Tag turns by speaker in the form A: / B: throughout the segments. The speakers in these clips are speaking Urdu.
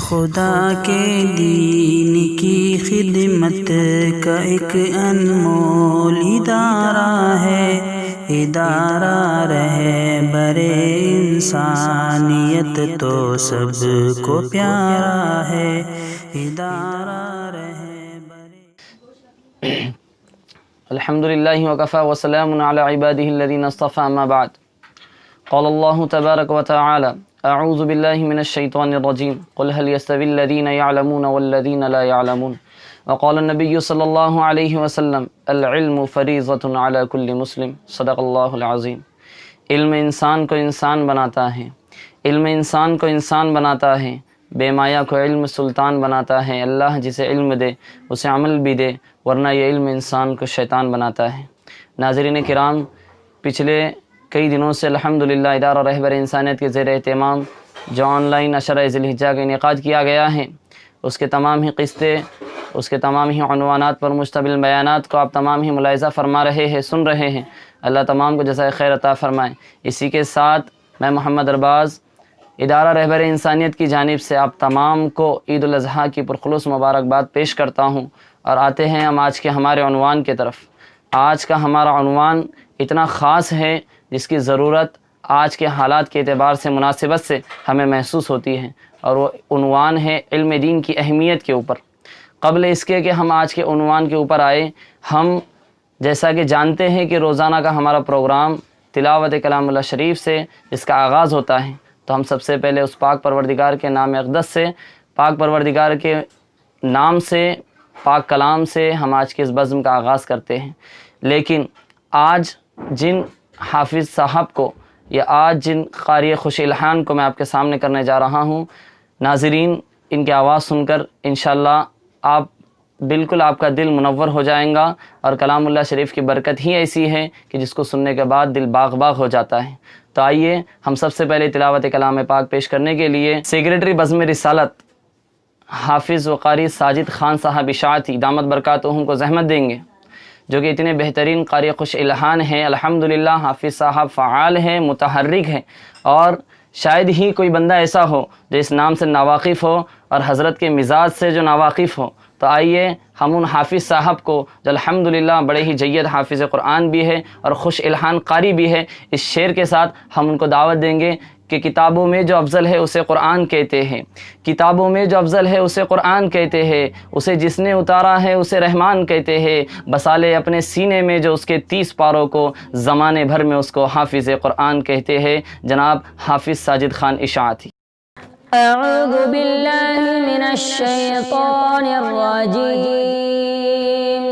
A: خدا کے دین کی خدمت کا ایک انمول ادارہ ہے، ادارہ رہبر انسانیت تو سب کو پیارا ہے، ادارہ رہبر
B: الحمدللہ وکفی وسلام علی عبادہ الذین اصطفی، اما بعد. قال اللہ تبارک وتعالی اعوذ باللہ من الشیطان الرجیم قل هل يستوی الذین یعلمون والذین لا یعلمون وقال النبی صلی اللہ علیہ وسلم العلم فریضۃ علی کل مسلم. صدق اللہ العظیم. علم انسان کو انسان بناتا ہے، علم انسان کو انسان بناتا ہے، بے مایا کو علم سلطان بناتا ہے. اللہ جسے علم دے اسے عمل بھی دے، ورنہ یہ علم انسان کو شیطان بناتا ہے. ناظرین کرام، پچھلے کئی دنوں سے الحمدللہ ادارہ رہبر انسانیت کے زیر اہتمام جو آن لائن عشرہ ذی الحجہ کا انعقاد کیا گیا ہے، اس کے تمام ہی قسطیں، اس کے تمام ہی عنوانات پر مشتمل بیانات کو آپ تمام ہی ملاحظہ فرما رہے ہیں، سن رہے ہیں. اللہ تمام کو جزائے خیر عطا فرمائے. اسی کے ساتھ میں محمد ارباز ادارہ رہبر انسانیت کی جانب سے آپ تمام کو عید الاضحیٰ کی پرخلوص مبارکباد پیش کرتا ہوں، اور آتے ہیں ہم آج کے ہمارے عنوان کی طرف. آج کا ہمارا عنوان اتنا خاص ہے جس کی ضرورت آج کے حالات کے اعتبار سے، مناسبت سے ہمیں محسوس ہوتی ہے، اور وہ عنوان ہے علم دین کی اہمیت کے اوپر. قبل اس کے کہ ہم آج کے عنوان کے اوپر آئے، ہم جیسا کہ جانتے ہیں کہ روزانہ کا ہمارا پروگرام تلاوت کلام اللہ شریف سے جس کا آغاز ہوتا ہے، تو ہم سب سے پہلے اس پاک پروردگار کے نام اقدس سے، پاک پروردگار کے نام سے، پاک کلام سے ہم آج کے اس بزم کا آغاز کرتے ہیں. لیکن آج جن حافظ صاحب کو، یا آج جن قاری خوش الحان کو میں آپ کے سامنے کرنے جا رہا ہوں، ناظرین ان کی آواز سن کر انشاءاللہ بالکل آپ کا دل منور ہو جائیں گا، اور کلام اللہ شریف کی برکت ہی ایسی ہے کہ جس کو سننے کے بعد دل باغ باغ ہو جاتا ہے. تو آئیے ہم سب سے پہلے تلاوت کلام پاک پیش کرنے کے لیے سیکریٹری بزم رسالت حافظ و قاری ساجد خان صاحب اشاعتی دامت برکاتہم کو زحمت دیں گے، جو کہ اتنے بہترین قاری خوش الحان ہیں. الحمدللہ حافظ صاحب فعال ہیں، متحرک ہیں، اور شاید ہی کوئی بندہ ایسا ہو جو اس نام سے ناواقف ہو اور حضرت کے مزاج سے جو ناواقف ہو. تو آئیے ہم ان حافظ صاحب کو جو الحمدللہ بڑے ہی جید حافظ قرآن بھی ہے اور خوش الحان قاری بھی ہے، اس شعر کے ساتھ ہم ان کو دعوت دیں گے کہ کتابوں میں جو افضل ہے اسے قرآن کہتے ہیں، کتابوں میں جو افضل ہے اسے قرآن کہتے ہیں، اسے جس نے اتارا ہے اسے رحمان کہتے ہیں، بسالے اپنے سینے میں جو اس کے 30 پاروں کو، زمانے بھر میں اس کو حافظ قرآن کہتے ہیں. جناب حافظ ساجد خان اشاعتی.
C: اعوذ باللہ من الشیطان الرجیم،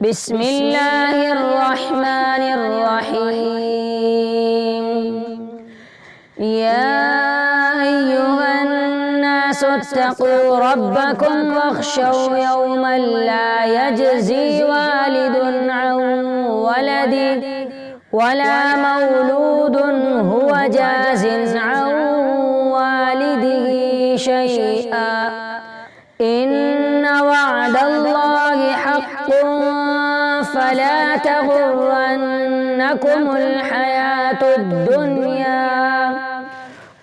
C: بسم اللہ الرحمن الرحیم. یا ایہا الناس اتقوا ربکم واخشوا یوما لا یجزی والد عن ولده ولا مولود هو جاز عن والده شيئا إن وعد الله حق فلا تغرنكم الحياة الدنيا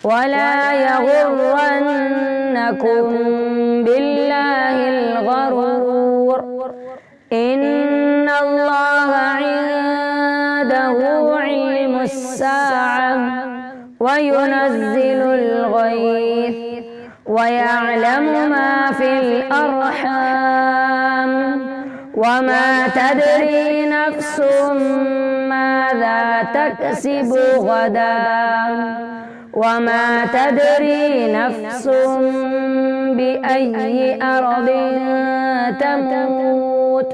C: ولا يغرنكم بالله الغرور إن الله عنده علم الساعة وينزل الغيث ويعلم ما في الأرحام وما تدري نفس ماذا تكسب غدا وما تدري نفس بأي أرض تموت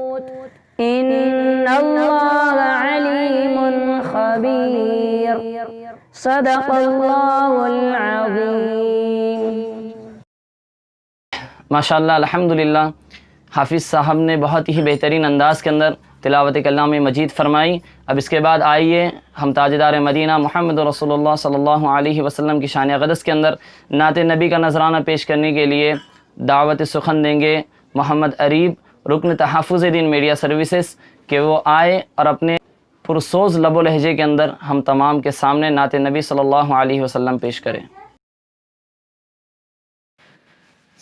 C: إن الله عليم خبير. صدق اللہ العظیم.
B: ماشاءاللہ الحمدللہ حافظ صاحب نے بہت ہی بہترین انداز کے اندر تلاوت کلام مجید فرمائی. اب اس کے بعد آئیے ہم تاجدار مدینہ محمد رسول اللہ صلی اللہ علیہ وسلم کی شان اقدس کے اندر نعت نبی کا نذرانہ پیش کرنے کے لیے دعوت سخن دیں گے محمد اریب، رکن تحفظ دین میڈیا سروسز، کہ وہ آئے اور اپنے پرسوز لب و لہجے کے اندر ہم تمام کے سامنے نعت نبی صلی اللہ علیہ وسلم پیش کریں.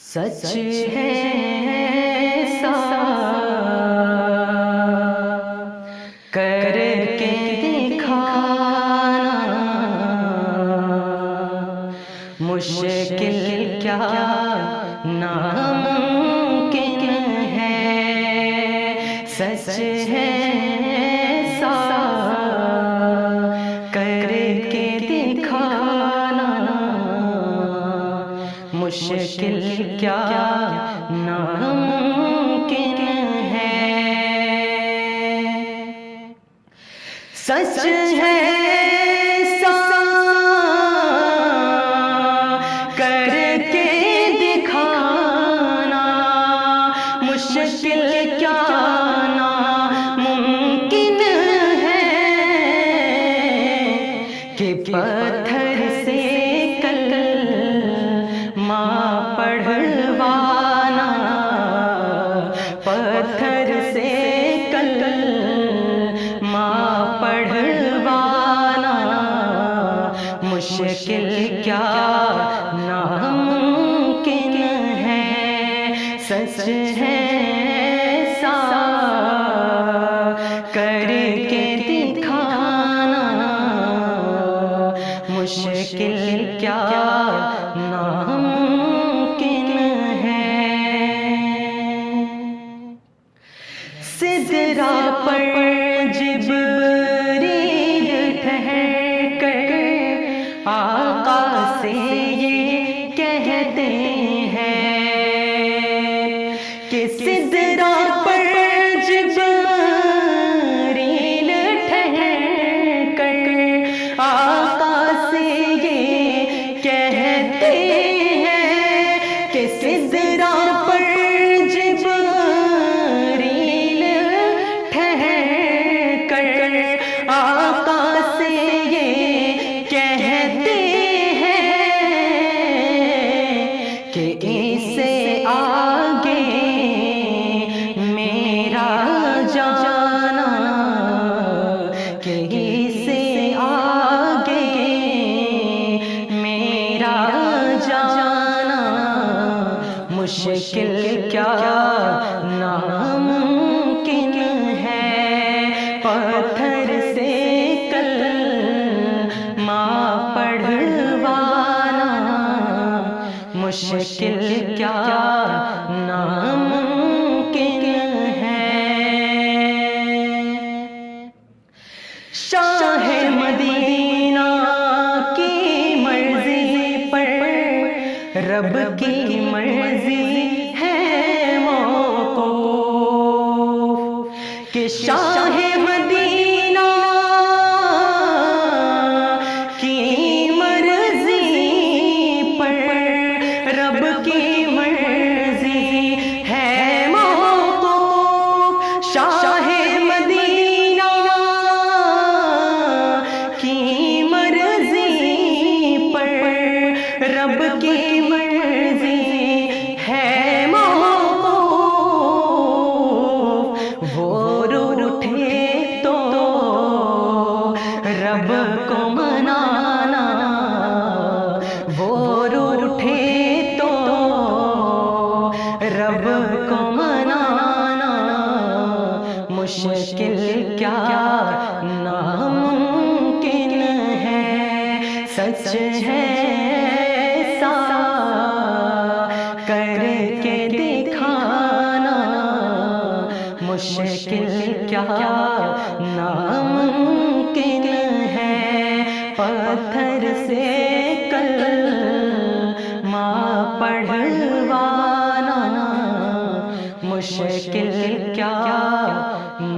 D: سچ ہے ایسا کر کے دکھانا مشکل کیا ناممکن ہے، سچ ہے ایسا کر کے دکھانا مشکل کیا ناممکن ہے، سچ ہے ایسا کر کے دکھانا مشکل کیا ناممکن ہے، کہ پتھر سے کلمہ پڑھوانا، پتھر سے کلمہ پڑھوانا مشکل کیا ناممکن ہے، سچ ہے ایسا کر کے دکھانا مشکل کیا ناممکن ہے، سدرا پر جبریل ٹھہر کر آقا سے یہ کہتے ہیں کہ سدرا پر جبریل ٹھہر کر آقا سے یہ کہتے ہیں کہ سدرا پر جبریل ٹھہر کر آقا سے یہ کہتے ہیں کہ اس سے آگے میرا جانا، کہ اس سے آگے میرا جانا مشکل کیا ناممکن ہے، پتھر سے کلمہ پڑھوانا مشکل کیا ناممکن ہے، شاہ مدینہ کی مرضی پر رب کی مرضی ہے موقوف، کہ شاہ مدینہ کی مرضی پر رب کی مرضی ہے موقوف، شاہ مدینہ کی مرضی پر رب کی مرضی ہے موقوف، وہ روٹھے تو رب کو منانا، وہ روٹھے تو رب کو منانا مشکل کیا ناممکن ہے، سچ ہے ایسا کر کے دکھانا مشکل کیا ناممکن ہے، پتھر سے کلمہ پڑھوانا مشکل کیا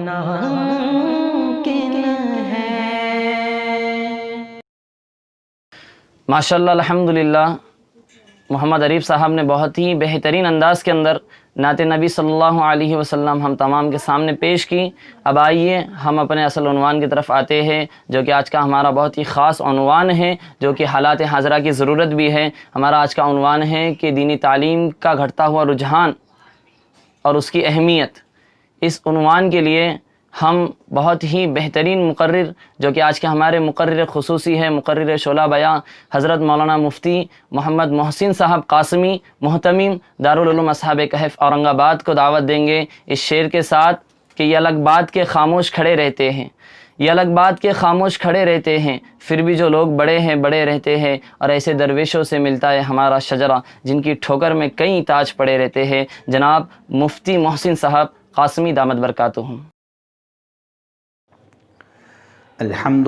D: ناممکن ہے۔
B: ماشاءاللہ الحمدللہ محمد عریف صاحب نے بہت ہی بہترین انداز کے اندر نعت نبی صلی اللہ علیہ وسلم ہم تمام کے سامنے پیش کی۔ اب آئیے ہم اپنے اصل عنوان کی طرف آتے ہیں، جو کہ آج کا ہمارا بہت ہی خاص عنوان ہے، جو کہ حالات حاضرہ کی ضرورت بھی ہے۔ ہمارا آج کا عنوان ہے کہ دینی تعلیم کا گھٹتا ہوا رجحان اور اس کی اہمیت۔ اس عنوان کے لیے ہم بہت ہی بہترین مقرر جو کہ آج کے ہمارے مقرر خصوصی ہے، مقرر شعلہ بیان حضرت مولانا مفتی محمد محسن صاحب قاسمی محتمم دارالعلوم اصحاب کہف اورنگ آباد کو دعوت دیں گے اس شعر کے ساتھ کہ یہ الگ بات کے خاموش کھڑے رہتے ہیں، یہ الگ بات کے خاموش کھڑے رہتے ہیں، پھر بھی جو لوگ بڑے ہیں بڑے رہتے ہیں، اور ایسے درویشوں سے ملتا ہے ہمارا شجرہ جن کی ٹھوکر میں کئی تاج پڑے رہتے ہیں، جناب مفتی محسن صاحب قاسمی دامت برکاتہم۔
E: الحمد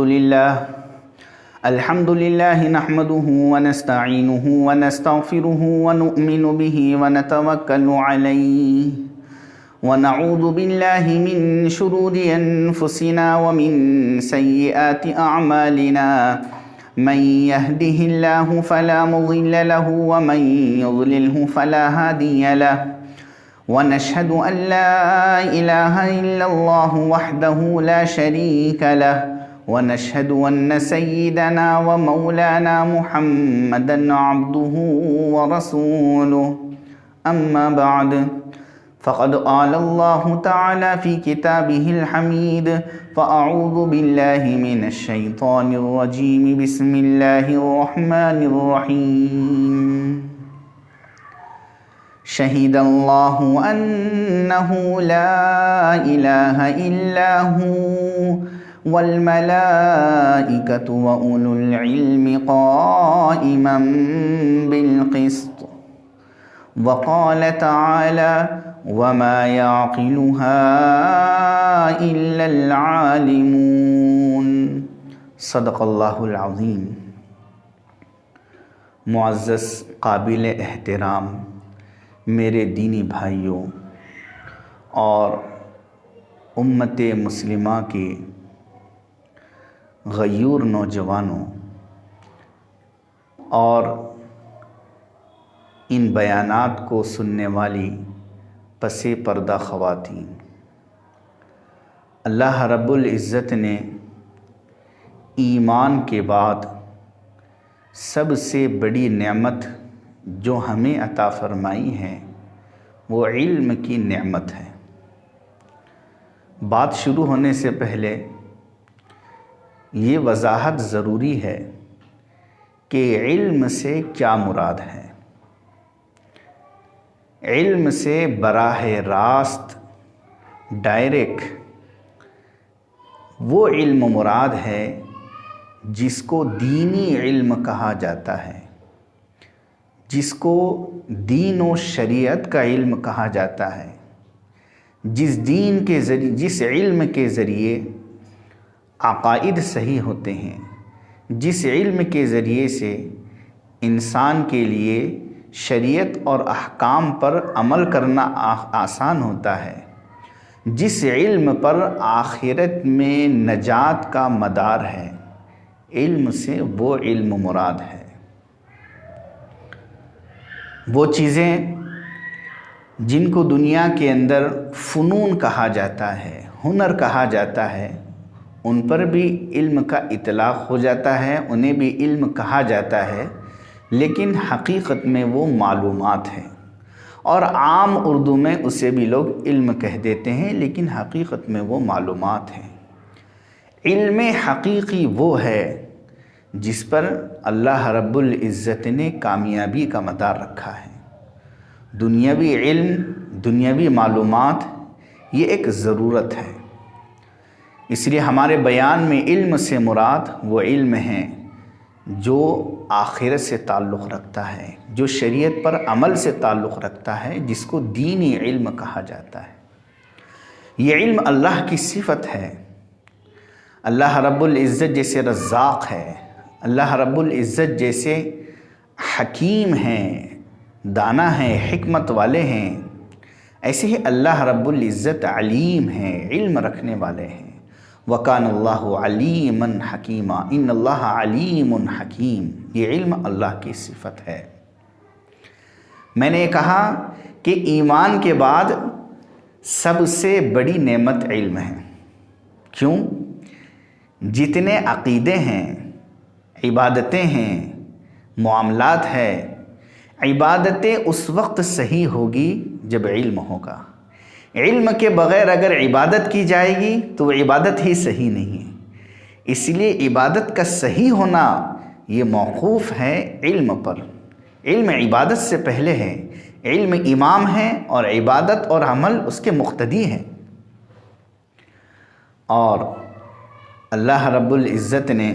E: لله نحمده ونستعينه ونستغفره ونؤمن به ونتوكل عليه ونعوذ بالله من شرور أنفسنا ومن سيئات أعمالنا من يهده الله فلا مضل له ومن يضلله فلا هادي له ونشهد أن لا إله إلا الله وحده لا شريك له ونشهد أن سيدنا ومولانا محمدا عبده ورسوله أما بعد فقد قال الله تعالى في كتابه الحميد فأعوذ بالله من الشيطان الرجيم بسم الله الرحمن الرحيم شهد الله أنه لا إله إلا هو والملائكة وأولو العلم قائما بالقسط وقال تعالى وما يعقلها إلا العالمون صدق اللہ العظیم۔ معزز قابل احترام میرے دینی بھائیوں اور امت مسلمہ کے غیور نوجوانوں اور ان بیانات کو سننے والی پس پردہ خواتین، اللہ رب العزت نے ایمان کے بعد سب سے بڑی نعمت جو ہمیں عطا فرمائی ہے وہ علم کی نعمت ہے۔ بات شروع ہونے سے پہلے یہ وضاحت ضروری ہے کہ علم سے کیا مراد ہے۔ علم سے براہ راست ڈائریکٹ وہ علم مراد ہے جس کو دینی علم کہا جاتا ہے، جس کو دین و شریعت کا علم کہا جاتا ہے، جس علم کے ذریعے عقائد صحیح ہوتے ہیں، جس علم کے ذریعے سے انسان کے لیے شریعت اور احکام پر عمل کرنا آسان ہوتا ہے، جس علم پر آخرت میں نجات کا مدار ہے، علم سے وہ علم مراد ہے۔ وہ چیزیں جن کو دنیا کے اندر فنون کہا جاتا ہے، ہنر کہا جاتا ہے، ان پر بھی علم کا اطلاق ہو جاتا ہے، انہیں بھی علم کہا جاتا ہے، لیکن حقیقت میں وہ معلومات ہیں، اور عام اردو میں اسے بھی لوگ علم کہہ دیتے ہیں، لیکن حقیقت میں وہ معلومات ہیں۔ علم حقیقی وہ ہے جس پر اللہ رب العزت نے کامیابی کا مدار رکھا ہے۔ دنیاوی علم، دنیاوی معلومات یہ ایک ضرورت ہے، اس لیے ہمارے بیان میں علم سے مراد وہ علم ہیں جو آخرت سے تعلق رکھتا ہے، جو شریعت پر عمل سے تعلق رکھتا ہے، جس کو دینی علم کہا جاتا ہے۔ یہ علم اللہ کی صفت ہے۔ اللہ رب العزت جیسے رزاق ہے، اللہ رب العزت جیسے حکیم ہیں، دانا ہیں، حکمت والے ہیں، ایسے ہی اللہ رب العزت علیم ہیں، علم رکھنے والے ہیں۔ وَكَانَ اللَّهُ عَلِيمًا حَكِيمًا، إِنَّ اللَّهَ عَلِيمٌ حَكِيمٌ، یہ علم اللہ کی صفت ہے۔ میں نے کہا کہ ایمان کے بعد سب سے بڑی نعمت علم ہے۔ کیوں؟ جتنے عقیدے ہیں، عبادتیں ہیں، معاملات ہے، عبادتیں اس وقت صحیح ہوگی جب علم ہوگا، علم کے بغیر اگر عبادت کی جائے گی تو وہ عبادت ہی صحیح نہیں ہے۔ اس لیے عبادت کا صحیح ہونا یہ موقوف ہے علم پر۔ علم عبادت سے پہلے ہے، علم امام ہے اور عبادت اور عمل اس کے مقتدی ہیں۔ اور اللہ رب العزت نے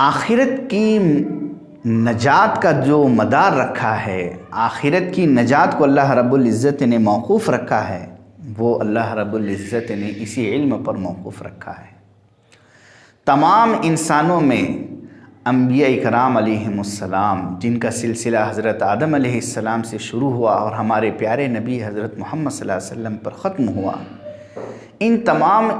E: آخرت کی نجات کا جو مدار رکھا ہے، آخرت کی نجات کو اللہ رب العزت نے موقوف رکھا ہے، وہ اللہ رب العزت نے اسی علم پر موقوف رکھا ہے۔ تمام انسانوں میں انبیاء اکرام علیہم السلام، جن کا سلسلہ حضرت آدم علیہ السلام سے شروع ہوا اور ہمارے پیارے نبی حضرت محمد صلی اللہ علیہ وسلم پر ختم ہوا، ان تمام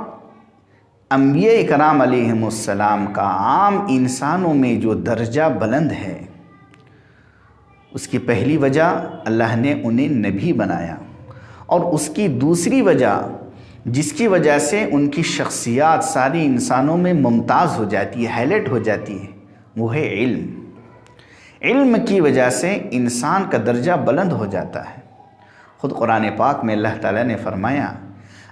E: انبیاء اکرام علیہم السلام کا عام انسانوں میں جو درجہ بلند ہے، اس کی پہلی وجہ اللہ نے انہیں نبی بنایا، اور اس کی دوسری وجہ جس کی وجہ سے ان کی شخصیات ساری انسانوں میں ممتاز ہو جاتی ہے، ہائلائٹ ہو جاتی ہے، وہ ہے علم۔ علم کی وجہ سے انسان کا درجہ بلند ہو جاتا ہے۔ خود قرآن پاک میں اللہ تعالیٰ نے فرمایا،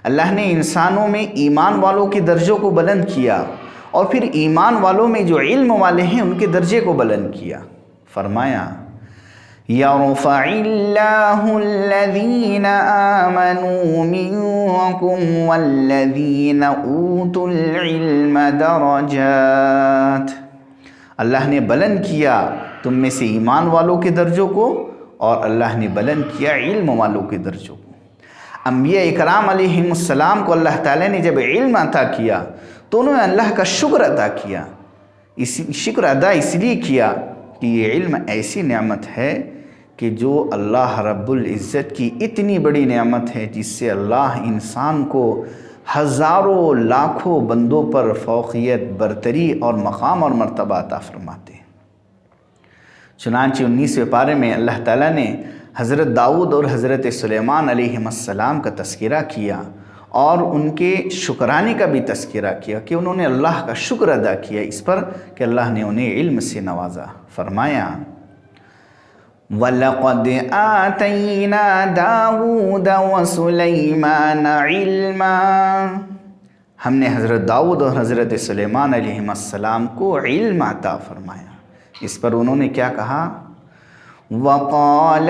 E: اللہ نے انسانوں میں ایمان والوں کے درجوں کو بلند کیا، اور پھر ایمان والوں میں جو علم والے ہیں ان کے درجے کو بلند کیا۔ فرمایا يَرْفَعِ اللَّهُ الَّذِينَ آمَنُوا مِنكُمْ وَالَّذِينَ أُوتُوا الْعِلْمَ دَرَجَاتٍ، اللہ نے بلند کیا تم میں سے ایمان والوں کے درجوں کو، اور اللہ نے بلند کیا علم والوں کے درجوں کو۔ انبیاء اکرام علیہم السلام کو اللہ تعالیٰ نے جب علم عطا کیا تو انہوں نے اللہ کا شکر ادا کیا۔ شکر ادا اس لیے کیا کہ یہ علم ایسی نعمت ہے کہ جو اللہ رب العزت کی اتنی بڑی نعمت ہے، جس سے اللہ انسان کو ہزاروں لاکھوں بندوں پر فوقیت، برتری اور مقام اور مرتبہ عطا فرماتے ہیں۔ چنانچہ 19ویں پارے میں اللہ تعالیٰ نے حضرت داؤد اور حضرت سلیمان علیہم السلام کا تذکرہ کیا، اور ان کے شکرانے کا بھی تذکرہ کیا کہ انہوں نے اللہ کا شکر ادا کیا اس پر کہ اللہ نے انہیں علم سے نوازا۔ فرمایا وَلَقَدْ آتَيْنَا دَاوُودَ وَسُلَيْمَانَ عِلْمًا، ہم نے حضرت داؤد اور حضرت سلیمان علیہم السلام کو علم عطا فرمایا۔ اس پر انہوں نے کیا کہا؟ وَقَالَ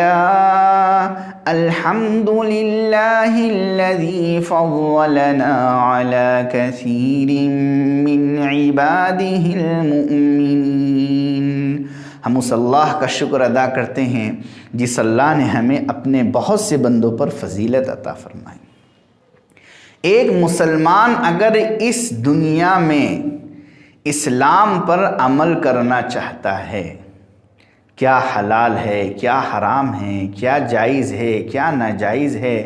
E: الْحَمْدُ لِلَّهِ الَّذِي فَضَّلَنَا عَلَى كَثِيرٍ مِّنْ عِبَادِهِ الْمُؤْمِنِينَ، ہم اس اللہ کا شکر ادا کرتے ہیں جس اللہ نے ہمیں اپنے بہت سے بندوں پر فضیلت عطا فرمائی۔ ایک مسلمان اگر اس دنیا میں اسلام پر عمل کرنا چاہتا ہے، کیا حلال ہے، کیا حرام ہے، کیا جائز ہے، کیا ناجائز ہے،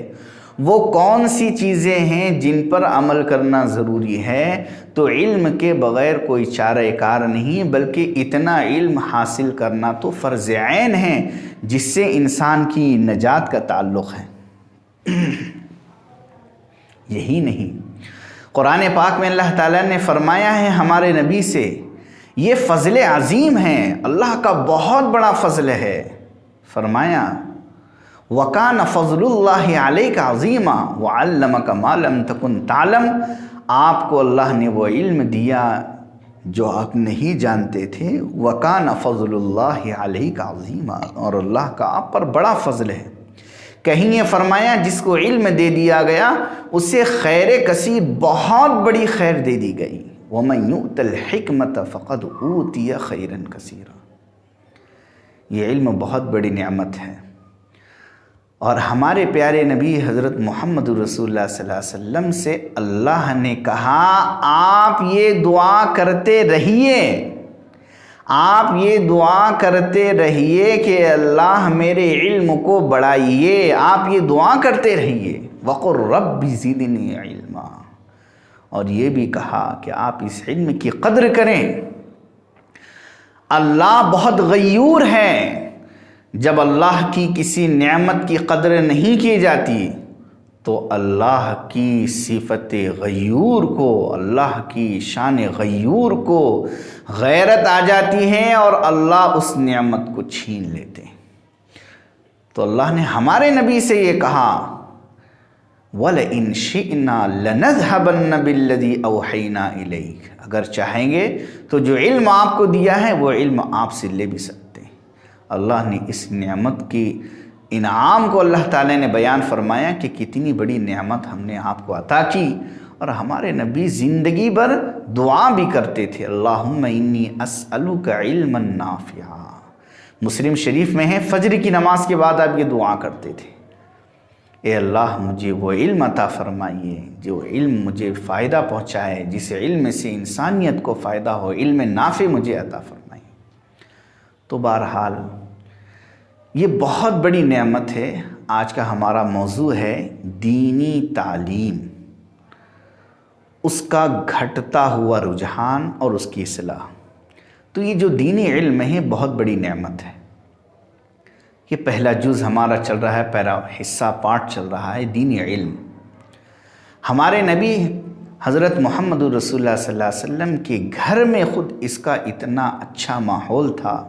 E: وہ کون سی چیزیں ہیں جن پر عمل کرنا ضروری ہے، تو علم کے بغیر کوئی چارہ کار نہیں، بلکہ اتنا علم حاصل کرنا تو فرض عین ہے جس سے انسان کی نجات کا تعلق ہے۔ یہی نہیں، قرآن پاک میں اللہ تعالیٰ نے فرمایا ہے ہمارے نبی سے، یہ فضل عظیم ہے، اللہ کا بہت بڑا فضل ہے۔ فرمایا وَكَانَ فَضْلُ اللَّهِ عَلَيْكَ عَظِيمًا وَعَلَّمَكَ مَا لَمْ تَكُنْ تَعْلَمْ، آپ کو اللہ نے وہ علم دیا جو آپ نہیں جانتے تھے۔ وَكَانَ فَضْلُ اللَّهِ عَلَيْكَ عَظِيمًا، اور اللہ کا آپ پر بڑا فضل ہے۔ کہیں یہ فرمایا جس کو علم دے دیا گیا اسے خیر کثیر، بہت بڑی خیر دے دی گئی۔ وَمَنْ يُؤْتَ الْحِكْمَةَ فَقَدْ أُوتِيَ خَيْرًا كَثِيرًا، یہ علم بہت بڑی نعمت ہے۔ اور ہمارے پیارے نبی حضرت محمد رسول اللہ صلی اللہ علیہ وسلم سے اللہ نے کہا آپ یہ دعا کرتے رہیے، آپ یہ دعا کرتے رہیے کہ اللہ میرے علم کو بڑھائیے، آپ یہ دعا کرتے رہیے۔ وَقُلْ رَبِّ زِدْنِي عِلْمًا، اور یہ بھی کہا کہ آپ اس علم کی قدر کریں۔ اللہ بہت غیور ہے، جب اللہ کی کسی نعمت کی قدر نہیں کی جاتی تو اللہ کی صفت غیور کو، اللہ کی شان غیور کو غیرت آ جاتی ہے اور اللہ اس نعمت کو چھین لیتے ہیں۔ تو اللہ نے ہمارے نبی سے یہ کہا وَلَئِن شِئْنَا لَنَذْهَبَنَّ بِالَّذِي أَوْحَيْنَا إِلَيْكَ، اگر چاہیں گے تو جو علم آپ کو دیا ہے وہ علم آپ سے لے بھی سکتے ہیں۔ اللہ نے اس نعمت کی انعام کو اللہ تعالیٰ نے بیان فرمایا کہ کتنی بڑی نعمت ہم نے آپ کو عطا کی، اور ہمارے نبی زندگی بھر دعا بھی کرتے تھے، اللہم انی اسألک علما نافعا۔ مسلم شریف میں ہے فجر کی نماز کے بعد آپ یہ دعا کرتے تھے، اے اللہ مجھے وہ علم عطا فرمائیے جو علم مجھے فائدہ پہنچائے، جس علم سے انسانیت کو فائدہ ہو، علم نافع مجھے عطا فرمائیے۔ تو بہرحال یہ بہت بڑی نعمت ہے۔ آج کا ہمارا موضوع ہے دینی تعلیم، اس کا گھٹتا ہوا رجحان اور اس کی اصلاح۔ تو یہ جو دینی علم ہے بہت بڑی نعمت ہے۔ یہ پہلا جز ہمارا چل رہا ہے، پہلا حصہ پارٹ چل رہا ہے دینی علم۔ ہمارے نبی حضرت محمد رسول اللہ صلی اللہ علیہ وسلم کے گھر میں خود اس کا اتنا اچھا ماحول تھا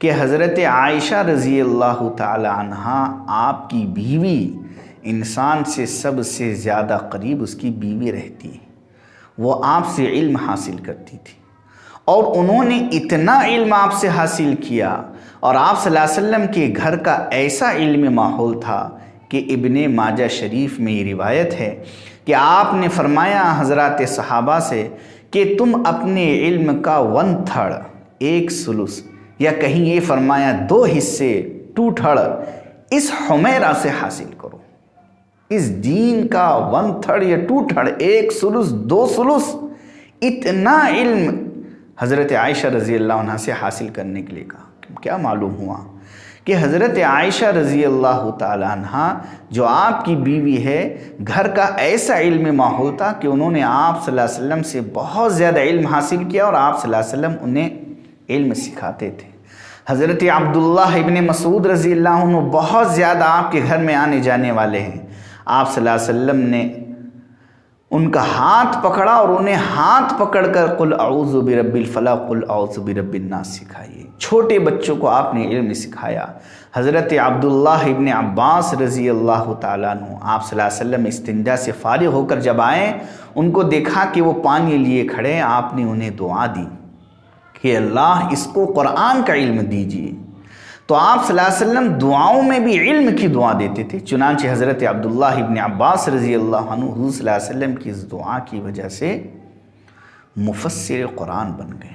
E: کہ حضرت عائشہ رضی اللہ تعالی عنہا آپ کی بیوی، انسان سے سب سے زیادہ قریب اس کی بیوی رہتی ہے، وہ آپ سے علم حاصل کرتی تھی، اور انہوں نے اتنا علم آپ سے حاصل کیا، اور آپ صلی اللہ علیہ وسلم کے گھر کا ایسا علمی ماحول تھا کہ ابن ماجہ شریف میں یہ روایت ہے کہ آپ نے فرمایا حضرات صحابہ سے کہ تم اپنے علم کا 1/3، 1/3، یا کہیں یہ فرمایا 2 حصے 2/3 اس حمیرہ سے حاصل کرو۔ اس دین کا 1/3 یا 2/3، 1/3، 2/3 اتنا علم حضرت عائشہ رضی اللہ عنہ سے حاصل کرنے کے لیے کہا۔ کیا معلوم ہوا کہ حضرت عائشہ رضی اللہ تعالی عنہ جو آپ کی بیوی ہے، گھر کا ایسا علمی ماحول تھا کہ انہوں نے آپ صلی اللہ علیہ وسلم سے بہت زیادہ علم حاصل کیا، اور آپ صلی اللہ علیہ وسلم انہیں علم سکھاتے تھے۔ حضرت عبداللہ ابن مسعود رضی اللہ عنہ بہت زیادہ آپ کے گھر میں آنے جانے والے ہیں۔ آپ صلی اللہ علیہ وسلم نے ان کا ہاتھ پکڑا اور انہیں ہاتھ پکڑ کر قل اعوذ برب الفلق قل اعوذ برب الناس سکھائیے۔ چھوٹے بچوں کو آپ نے علم سکھایا۔ حضرت عبداللہ ابن عباس رضی اللہ تعالیٰ عنہ آپ صلی اللہ علیہ وسلم استنجا سے فارغ ہو کر جب آئے، ان کو دیکھا کہ وہ پانی لیے کھڑے، آپ نے انہیں دعا دی کہ اللہ اس کو قرآن کا علم دیجیے۔ تو آپ صلی اللہ علیہ وسلم دعاؤں میں بھی علم کی دعا دیتے تھے، چنانچہ حضرت عبداللہ ابن عباس رضی اللہ عنہ حضور صلی اللہ علیہ وسلم کی اس دعا کی وجہ سے مفسر قرآن بن گئے۔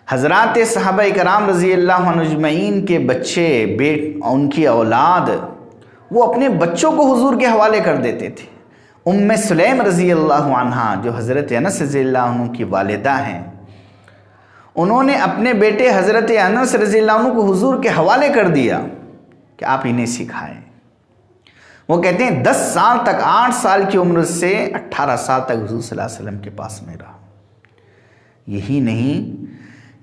E: حضرات صحابہ کرام رضی اللہ عنہ اجمعین کے بچے، ان کی اولاد، وہ اپنے بچوں کو حضور کے حوالے کر دیتے تھے۔ ام سلیم رضی اللہ عنہ جو حضرت انس رضی اللہ عنہ کی والدہ ہیں، انہوں نے اپنے بیٹے حضرت انس رضی اللہ عنہ کو حضور کے حوالے کر دیا کہ آپ انہیں سکھائیں۔ وہ کہتے ہیں 10 سال تک، 8 سال کی عمر سے 18 سال تک حضور صلی اللہ علیہ وسلم کے پاس میں رہا۔ یہی نہیں،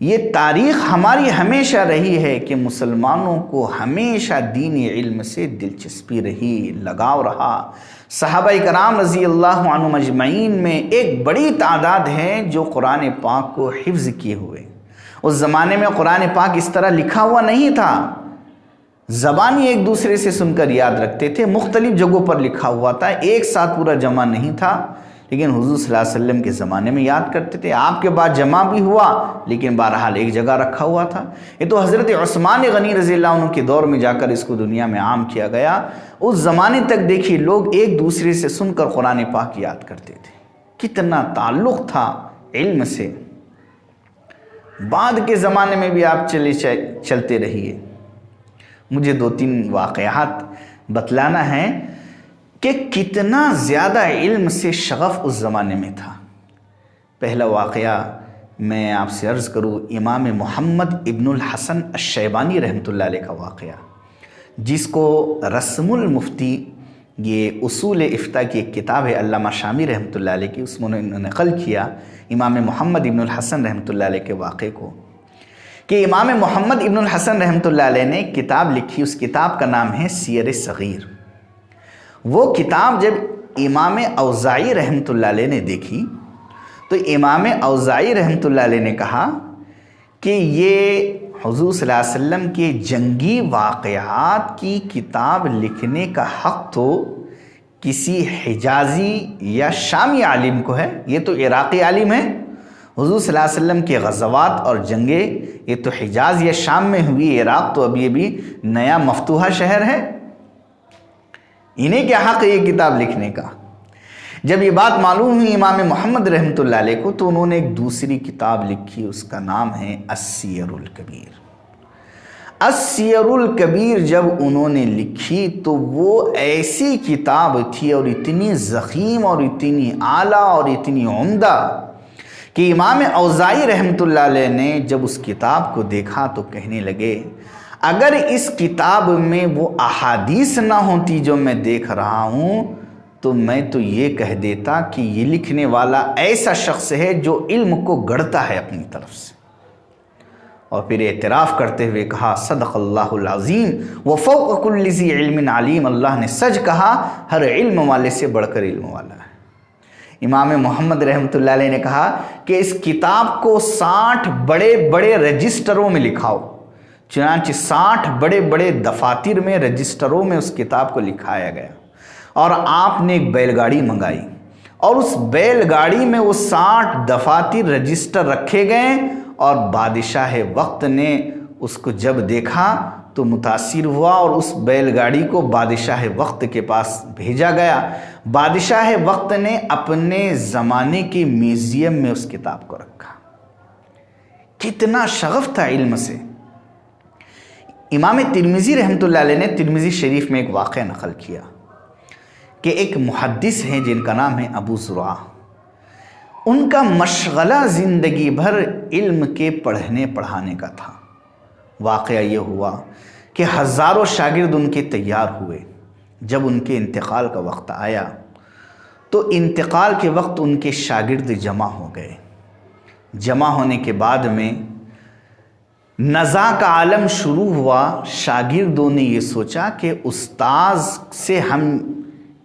E: یہ تاریخ ہماری ہمیشہ رہی ہے کہ مسلمانوں کو ہمیشہ دینی علم سے دلچسپی رہی، لگاؤ رہا۔ صحابہ کرام رضی اللہ عنہم اجمعین میں ایک بڑی تعداد ہے جو قرآن پاک کو حفظ کیے ہوئے۔ اس زمانے میں قرآن پاک اس طرح لکھا ہوا نہیں تھا، زبانی ایک دوسرے سے سن کر یاد رکھتے تھے، مختلف جگہوں پر لکھا ہوا تھا، ایک ساتھ پورا جمع نہیں تھا، لیکن حضور صلی اللہ علیہ وسلم کے زمانے میں یاد کرتے تھے۔ آپ کے بعد جمع بھی ہوا، لیکن بہرحال ایک جگہ رکھا ہوا تھا۔ یہ تو حضرت عثمان غنی رضی اللہ عنہ کے دور میں جا کر اس کو دنیا میں عام کیا گیا۔ اس زمانے تک دیکھیے لوگ ایک دوسرے سے سن کر قرآن پاک یاد کرتے تھے، کتنا تعلق تھا علم سے۔ بعد کے زمانے میں بھی آپ چلتے رہیے۔ مجھے 2-3 واقعات بتلانا ہے کہ کتنا زیادہ علم سے شغف اس زمانے میں تھا۔ پہلا واقعہ میں آپ سے عرض کروں، امام محمد ابن الحسن الشیبانی رحمۃ اللہ علیہ کا واقعہ، جس کو رسم المفتی، یہ اصول افتاء کی ایک کتاب ہے علامہ شامی رحمۃ اللہ علیہ کی، اس میں انہوں نے نقل کیا امام محمد ابن الحسن رحمۃ اللہ علیہ کے واقعے کو، کہ امام محمد ابن الحسن رحمۃ اللہ علیہ نے کتاب لکھی، اس کتاب کا نام ہے سیر صغیر۔ وہ کتاب جب امام اوزاعی رحمۃ اللہ علیہ نے دیکھی تو امام اوزاعی رحمۃ اللہ علیہ نے کہا کہ یہ حضور صلی اللہ علیہ وسلم کے جنگی واقعات کی کتاب لکھنے کا حق تو کسی حجازی یا شامی عالم کو ہے، یہ تو عراقی عالم ہے۔ حضور صلی اللہ علیہ وسلم کے غزوات اور جنگیں یہ تو حجاز یا شام میں ہوئی، عراق تو ابھی نیا مفتوحہ شہر ہے، انہیں کیا حق ہے یہ کتاب لکھنے کا؟ جب یہ بات معلوم ہوئی امام محمد رحمۃ اللہ علیہ کو تو انہوں نے ایک دوسری کتاب لکھی، اس کا نام ہے السیر الکبیر۔ السیر الکبیر جب انہوں نے لکھی تو وہ ایسی کتاب تھی اور اتنی ضخیم اور اتنی اعلیٰ اور اتنی عمدہ کہ امام اوزاعی رحمۃ اللہ علیہ نے جب اس کتاب کو دیکھا تو کہنے لگے اگر اس کتاب میں وہ احادیث نہ ہوتی جو میں دیکھ رہا ہوں تو میں تو یہ کہہ دیتا کہ یہ لکھنے والا ایسا شخص ہے جو علم کو گڑھتا ہے اپنی طرف سے۔ اور پھر اعتراف کرتے ہوئے کہا صدق اللہ العظیم وفوق کل ذی علم علیم، اللہ نے سچ کہا، ہر علم والے سے بڑھ کر علم والا ہے۔ امام محمد رحمۃ اللہ علیہ نے کہا کہ اس کتاب کو 60 بڑے بڑے رجسٹروں میں لکھاؤ، چنانچہ 60 بڑے بڑے دفاتر میں رجسٹروں میں اس کتاب کو لکھایا گیا، اور آپ نے ایک بیل گاڑی منگائی اور اس بیل گاڑی میں وہ 60 دفاتر رجسٹر رکھے گئے، اور بادشاہ وقت نے اس کو جب دیکھا تو متاثر ہوا اور اس بیل گاڑی کو بادشاہ وقت کے پاس بھیجا گیا۔ بادشاہ وقت نے اپنے زمانے کے میوزیم میں اس کتاب کو رکھا۔ کتنا شغف تھا علم سے۔ امام ترمذی رحمۃ اللہ علیہ نے ترمذی شریف میں ایک واقعہ نقل کیا کہ ایک محدث ہیں جن کا نام ہے ابو زرعہ، ان کا مشغلہ زندگی بھر علم کے پڑھنے پڑھانے کا تھا۔ واقعہ یہ ہوا کہ ہزاروں شاگرد ان کے تیار ہوئے، جب ان کے انتقال کا وقت آیا تو انتقال کے وقت ان کے شاگرد جمع ہو گئے۔ جمع ہونے کے بعد میں نزاع کا عالم شروع ہوا۔ شاگردوں نے یہ سوچا کہ استاذ سے ہم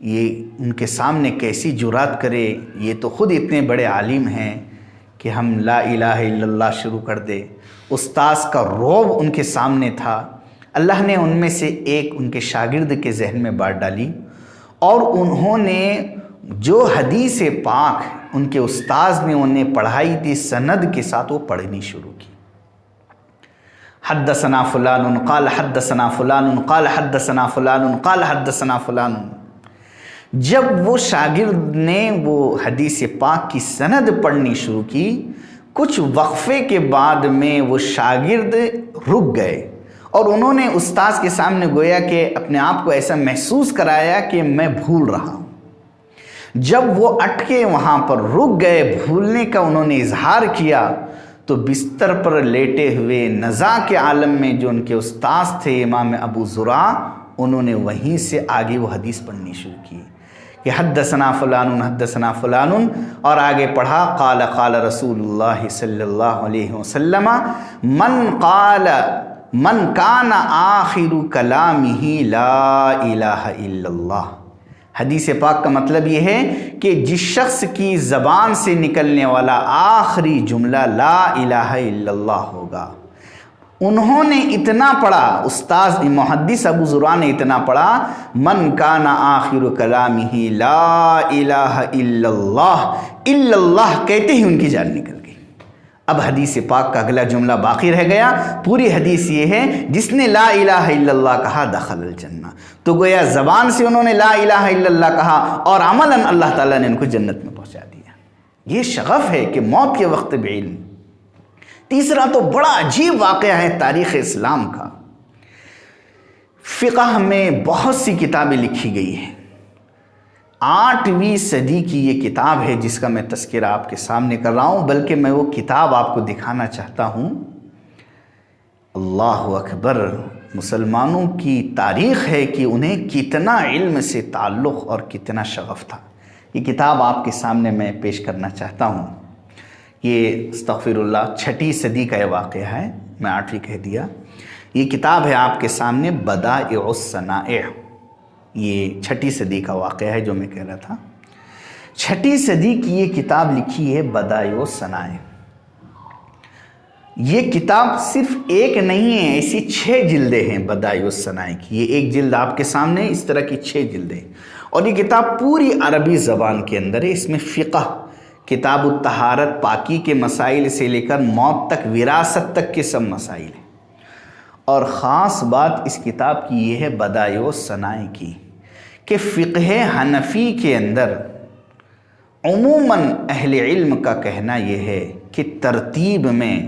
E: یہ ان کے سامنے کیسی جرات کرے، یہ تو خود اتنے بڑے عالم ہیں کہ ہم لا الہ الا اللہ شروع کر دے۔ استاذ کا رعب ان کے سامنے تھا۔ اللہ نے ان میں سے ایک ان کے شاگرد کے ذہن میں بات ڈالی، اور انہوں نے جو حدیث پاک ان کے استاذ نے انہیں پڑھائی تھی سند کے ساتھ وہ پڑھنی شروع کی۔ حدثنا فلان قال حدثنا فلان قال حدثنا فلان قال حدثنا فلان۔ جب وہ شاگرد نے وہ حدیث پاک کی سند پڑھنی شروع کی، کچھ وقفے کے بعد میں وہ شاگرد رک گئے اور انہوں نے استاذ کے سامنے گویا کہ اپنے آپ کو ایسا محسوس کرایا کہ میں بھول رہا ہوں۔ جب وہ اٹکے وہاں پر رک گئے، بھولنے کا انہوں نے اظہار کیا، تو بستر پر لیٹے ہوئے نزاع کے عالم میں جو ان کے استاذ تھے امام ابو زرعہ، انہوں نے وہیں سے آگے وہ حدیث پڑھنی شروع کی کہ حدثنا فلان حدثنا فلان، اور آگے پڑھا قال قال رسول اللہ صلی اللہ علیہ وسلم من کان آخر کلامہ لا الہ الا اللہ۔ حدیث پاک کا مطلب یہ ہے کہ جس شخص کی زبان سے نکلنے والا آخری جملہ لا الہ الا اللہ ہوگا۔ انہوں نے اتنا پڑھا، استاذ محدث ابو زرعہ نے اتنا پڑھا من کان آخر کلامہ لا الہ الا اللہ کہتے ہی ان کی جان نکل گئی۔ اب حدیث پاک کا اگلا جملہ باقی رہ گیا۔ پوری حدیث یہ ہے جس نے لا الہ الا اللہ کہا دخل الجنہ، تو گویا زبان سے انہوں نے لا الہ الا اللہ کہا اور عملاً اللہ تعالیٰ نے ان کو جنت میں پہنچا دیا۔ یہ شغف ہے کہ موت کے وقت بعلم۔ تیسرا تو بڑا عجیب واقعہ ہے تاریخ اسلام کا۔ فقہ میں بہت سی کتابیں لکھی گئی ہیں۔ 8ویں صدی کی یہ کتاب ہے جس کا میں تذکرہ آپ کے سامنے کر رہا ہوں، بلکہ میں وہ کتاب آپ کو دکھانا چاہتا ہوں۔ اللہ اکبر، مسلمانوں کی تاریخ ہے کہ انہیں کتنا علم سے تعلق اور کتنا شغف تھا۔ یہ کتاب آپ کے سامنے میں پیش کرنا چاہتا ہوں۔ یہ استغفر اللہ 6 صدی کا یہ واقعہ ہے، میں 8ویں کہہ دیا۔ یہ کتاب ہے آپ کے سامنے بدائع الصنائع، یہ 6 صدی کا واقعہ ہے جو میں کہہ رہا تھا۔ 6 صدی کی یہ کتاب لکھی ہے بدائع الصنائع۔ یہ کتاب صرف ایک نہیں ہے، ایسی 6 جلدیں ہیں بدائع الصنائع کی. یہ ایک جلد آپ کے سامنے ہے، اس طرح کی 6 جلدیں. اور یہ کتاب پوری عربی زبان کے اندر ہے. اس میں فقہ، کتاب الطہارت، پاکی کے مسائل سے لے کر موت تک، وراثت تک کے سب مسائل ہیں. اور خاص بات اس کتاب کی یہ ہے بدائع الصنائع کی کہ فقہ حنفی کے اندر عموماً اہل علم کا کہنا یہ ہے کہ ترتیب میں،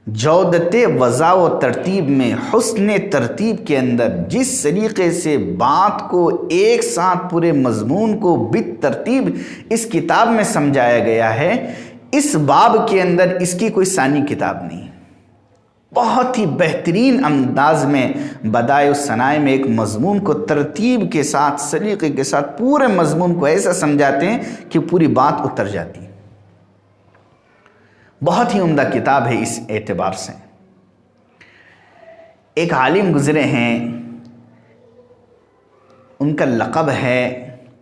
E: جودت وضع و ترتیب میں، حسن ترتیب کے اندر جس طریقے سے بات کو ایک ساتھ پورے مضمون کو بالترتیب اس کتاب میں سمجھایا گیا ہے، اس باب کے اندر اس کی کوئی ثانی کتاب نہیں. بہت ہی بہترین انداز میں بدائع الصنائع میں ایک مضمون کو ترتیب کے ساتھ، سلیقے کے ساتھ پورے مضمون کو ایسا سمجھاتے ہیں کہ پوری بات اتر جاتی ہے. بہت ہی عمدہ کتاب ہے اس اعتبار سے. ایک عالم گزرے ہیں، ان کا لقب ہے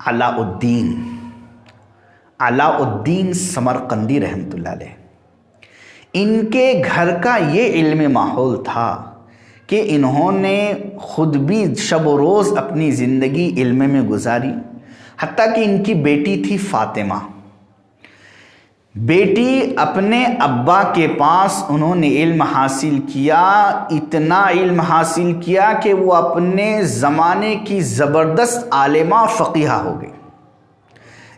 E: علاء الدین سمرقندی رحمۃ اللہ علیہ. ان کے گھر کا یہ علم ماحول تھا کہ انہوں نے خود بھی شب و روز اپنی زندگی علم میں گزاری. حتیٰ کہ ان کی بیٹی تھی فاطمہ. بیٹی اپنے ابا کے پاس انہوں نے علم حاصل کیا، اتنا علم حاصل کیا کہ وہ اپنے زمانے کی زبردست عالمہ فقیہہ ہو گئی.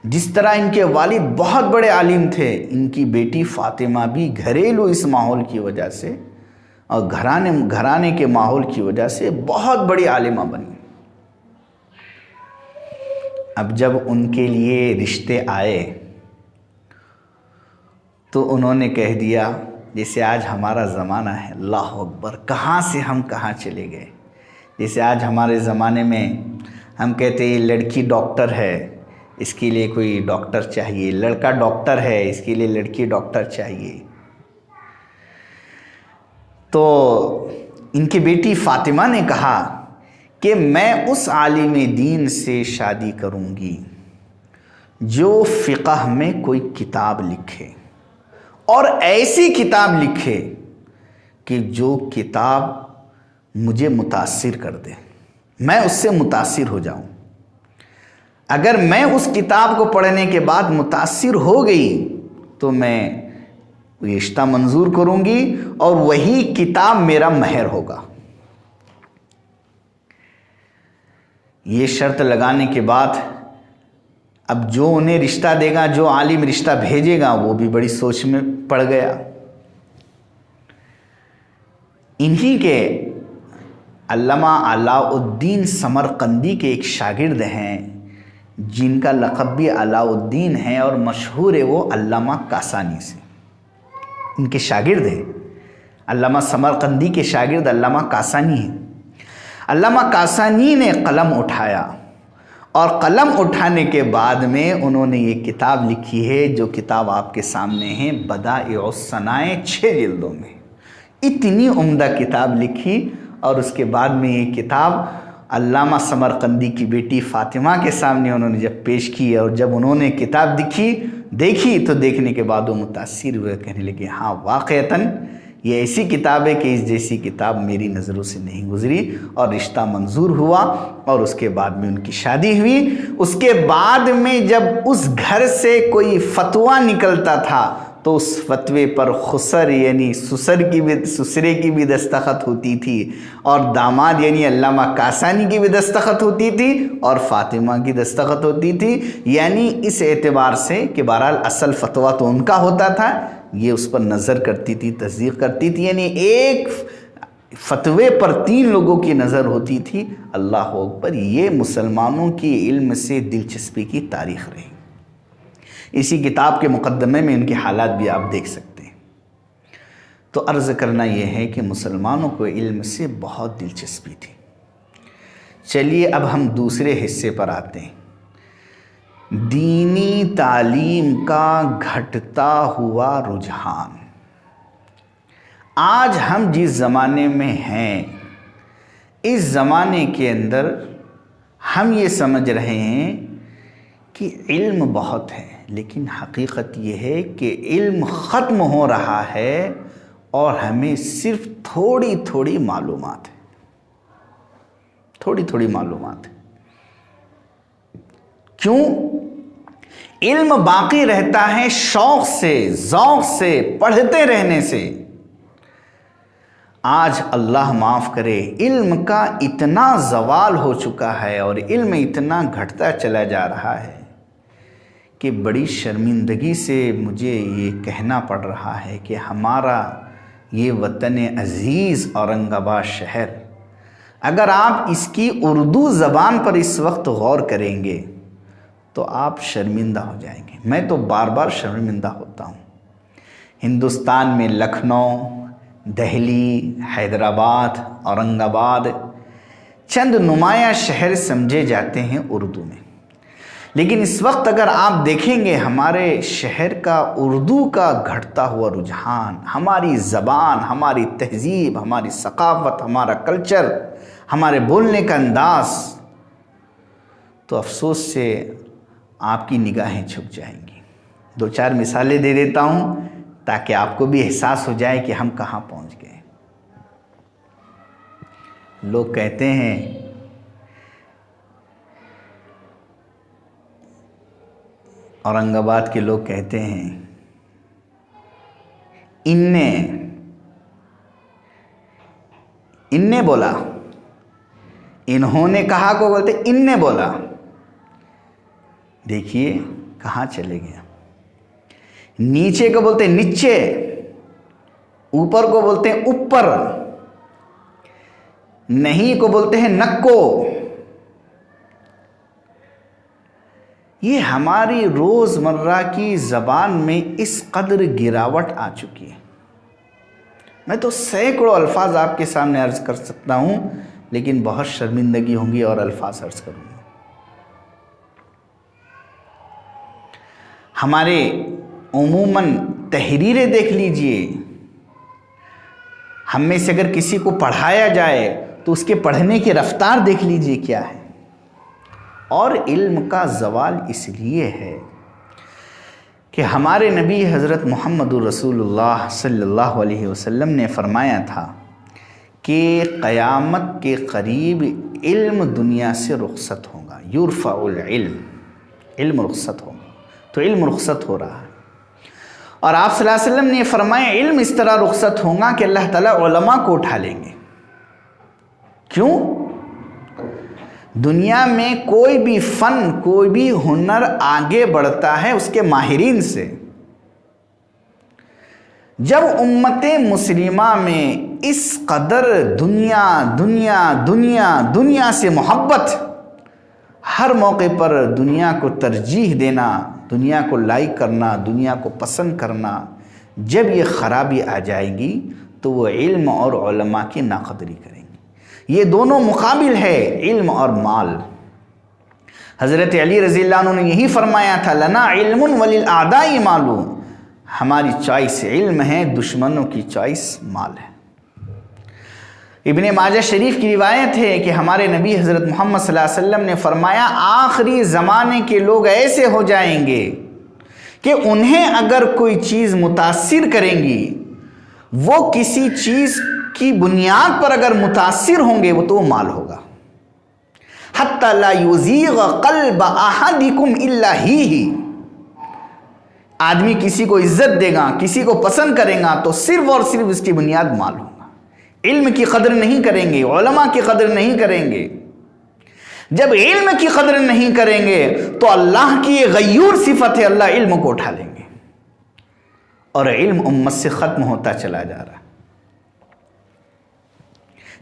E: جس طرح ان کے والد بہت بڑے عالم تھے، ان کی بیٹی فاطمہ بھی گھریلو اس ماحول کی وجہ سے اور گھرانے کے ماحول کی وجہ سے بہت بڑی عالمہ بنی. اب جب ان کے لیے رشتے آئے تو انہوں نے کہہ دیا، جیسے آج ہمارا زمانہ ہے، اللہ اکبر، کہاں سے ہم کہاں چلے گئے. جیسے آج ہمارے زمانے میں ہم کہتے ہیں لڑکی ڈاکٹر ہے، اس کے لیے کوئی ڈاکٹر چاہیے، لڑکا ڈاکٹر ہے، اس کے لیے لڑکی ڈاکٹر چاہیے. تو ان کی بیٹی فاطمہ نے کہا کہ میں اس عالم دین سے شادی کروں گی جو فقہ میں کوئی کتاب لکھے، اور ایسی کتاب لکھے کہ جو کتاب مجھے متاثر کر دے، میں اس سے متاثر ہو جاؤں. اگر میں اس کتاب کو پڑھنے کے بعد متاثر ہو گئی تو میں رشتہ منظور کروں گی اور وہی کتاب میرا مہر ہوگا. یہ شرط لگانے کے بعد اب جو انہیں رشتہ دے گا، جو عالم رشتہ بھیجے گا، وہ بھی بڑی سوچ میں پڑ گیا. انہی کے علامہ علاء الدین سمرقندی کے ایک شاگرد ہیں جن کا لقب بھی علاء الدین ہے اور مشہور ہے وہ علامہ کاسانی سے. ان کے شاگرد ہیں، علامہ سمرقندی کے شاگرد علامہ کاسانی ہیں. علامہ کاسانی نے قلم اٹھایا اور قلم اٹھانے کے بعد میں انہوں نے یہ کتاب لکھی ہے، جو کتاب آپ کے سامنے ہے، بدائع الصنائع، 6 جلدوں میں. اتنی عمدہ کتاب لکھی اور اس کے بعد میں یہ کتاب علامہ سمرقندی کی بیٹی فاطمہ کے سامنے انہوں نے جب پیش کی، اور جب انہوں نے کتاب دیکھی تو دیکھنے کے بعد وہ متاثر ہوئے، کہنے لگے ہاں واقعتاً یہ ایسی کتاب ہے کہ اس جیسی کتاب میری نظروں سے نہیں گزری. اور رشتہ منظور ہوا اور اس کے بعد میں ان کی شادی ہوئی. اس کے بعد میں جب اس گھر سے کوئی فتویٰ نکلتا تھا تو اس فتوے پر خسر یعنی سسرے کی بھی دستخط ہوتی تھی، اور داماد یعنی علامہ کاسانی کی بھی دستخط ہوتی تھی، اور فاطمہ کی دستخط ہوتی تھی. یعنی اس اعتبار سے کہ بہرحال اصل فتویٰ تو ان کا ہوتا تھا، یہ اس پر نظر کرتی تھی، تصدیق کرتی تھی. یعنی ایک فتوے پر 3 لوگوں کی نظر ہوتی تھی. اللہ اکبر، یہ مسلمانوں کی علم سے دلچسپی کی تاریخ رہی. اسی کتاب کے مقدمے میں ان کے حالات بھی آپ دیکھ سکتے ہیں. تو عرض کرنا یہ ہے کہ مسلمانوں کو علم سے بہت دلچسپی تھی. چلیے اب ہم دوسرے حصے پر آتے ہیں، دینی تعلیم کا گھٹتا ہوا رجحان. آج ہم جس زمانے میں ہیں، اس زمانے کے اندر ہم یہ سمجھ رہے ہیں کہ علم بہت ہے، لیکن حقیقت یہ ہے کہ علم ختم ہو رہا ہے اور ہمیں صرف تھوڑی تھوڑی معلومات ہے، تھوڑی تھوڑی معلومات ہے۔ کیوں؟ علم باقی رہتا ہے شوق سے، ذوق سے، پڑھتے رہنے سے۔ آج اللہ معاف کرے علم کا اتنا زوال ہو چکا ہے اور علم اتنا گھٹتا چلا جا رہا ہے کہ بڑی شرمندگی سے مجھے یہ کہنا پڑ رہا ہے کہ ہمارا یہ وطن عزیز اورنگ آباد شہر، اگر آپ اس کی اردو زبان پر اس وقت غور کریں گے تو آپ شرمندہ ہو جائیں گے۔ میں تو بار بار شرمندہ ہوتا ہوں۔ ہندوستان میں لکھنؤ، دہلی، حیدرآباد، اورنگ آباد چند نمایاں شہر سمجھے جاتے ہیں اردو میں، لیکن اس وقت اگر آپ دیکھیں گے ہمارے شہر کا اردو کا گھٹتا ہوا رجحان، ہماری زبان، ہماری تہذیب، ہماری ثقافت، ہمارا کلچر، ہمارے بولنے کا انداز، تو افسوس سے آپ کی نگاہیں جھک جائیں گی۔ دو چار مثالیں دے دیتا ہوں تاکہ آپ کو بھی احساس ہو جائے کہ ہم کہاں پہنچ گئے۔ لوگ کہتے ہیں اورنگ آباد کے لوگ کہتے ہیں ان نے بولا، انہوں نے کہا کو بولتے ان نے بولا۔ دیکھیے کہاں چلے گیا۔ نیچے کو بولتے نیچے، اوپر کو بولتے ہیں اوپر، نہیں کو بولتے ہیں نکو۔ یہ ہماری روزمرہ کی زبان میں اس قدر گراوٹ آ چکی ہے۔ میں تو سینکڑوں الفاظ آپ کے سامنے عرض کر سکتا ہوں، لیکن بہت شرمندگی ہوں گی اور الفاظ عرض کروں گا۔ ہمارے عموماً تحریریں دیکھ لیجئے، ہم میں سے اگر کسی کو پڑھایا جائے تو اس کے پڑھنے کی رفتار دیکھ لیجئے کیا ہے۔ اور علم کا زوال اس لیے ہے کہ ہمارے نبی حضرت محمد رسول اللہ صلی اللہ علیہ وسلم نے فرمایا تھا کہ قیامت کے قریب علم دنیا سے رخصت ہوگا، یرفع العلم، علم رخصت ہوگا۔ تو علم رخصت ہو رہا ہے، اور آپ صلی اللہ علیہ وسلم نے فرمایا علم اس طرح رخصت ہوگا کہ اللہ تعالیٰ علماء کو اٹھا لیں گے۔ کیوں؟ دنیا میں کوئی بھی فن، کوئی بھی ہنر آگے بڑھتا ہے اس کے ماہرین سے۔ جب امت مسلمہ میں اس قدر دنیا دنیا دنیا دنیا سے محبت، ہر موقع پر دنیا کو ترجیح دینا، دنیا کو لائک کرنا، دنیا کو پسند کرنا، جب یہ خرابی آ جائے گی تو وہ علم اور علماء کی ناقدری کریں گے۔ یہ دونوں مقابل ہے، علم اور مال۔ حضرت علی رضی اللہ عنہ نے یہی فرمایا تھا، لنا علم وللأعداء مال، ہماری چوائس علم ہے، دشمنوں کی چوائس مال ہے۔ ابن ماجہ شریف کی روایت ہے کہ ہمارے نبی حضرت محمد صلی اللہ علیہ وسلم نے فرمایا، آخری زمانے کے لوگ ایسے ہو جائیں گے کہ انہیں اگر کوئی چیز متاثر کریں گی، وہ کسی چیز کی بنیاد پر اگر متاثر ہوں گے وہ تو مال ہوگا۔ حتی لا یزیغ قلب احدکم الا ہی، آدمی کسی کو عزت دے گا، کسی کو پسند کرے گا تو صرف اور صرف اس کی بنیاد مال ہوگا۔ علم کی قدر نہیں کریں گے، علماء کی قدر نہیں کریں گے۔ جب علم کی قدر نہیں کریں گے تو اللہ کی یہ غیور صفت ہے، اللہ علم کو اٹھا لیں گے، اور علم امت سے ختم ہوتا چلا جا رہا ہے۔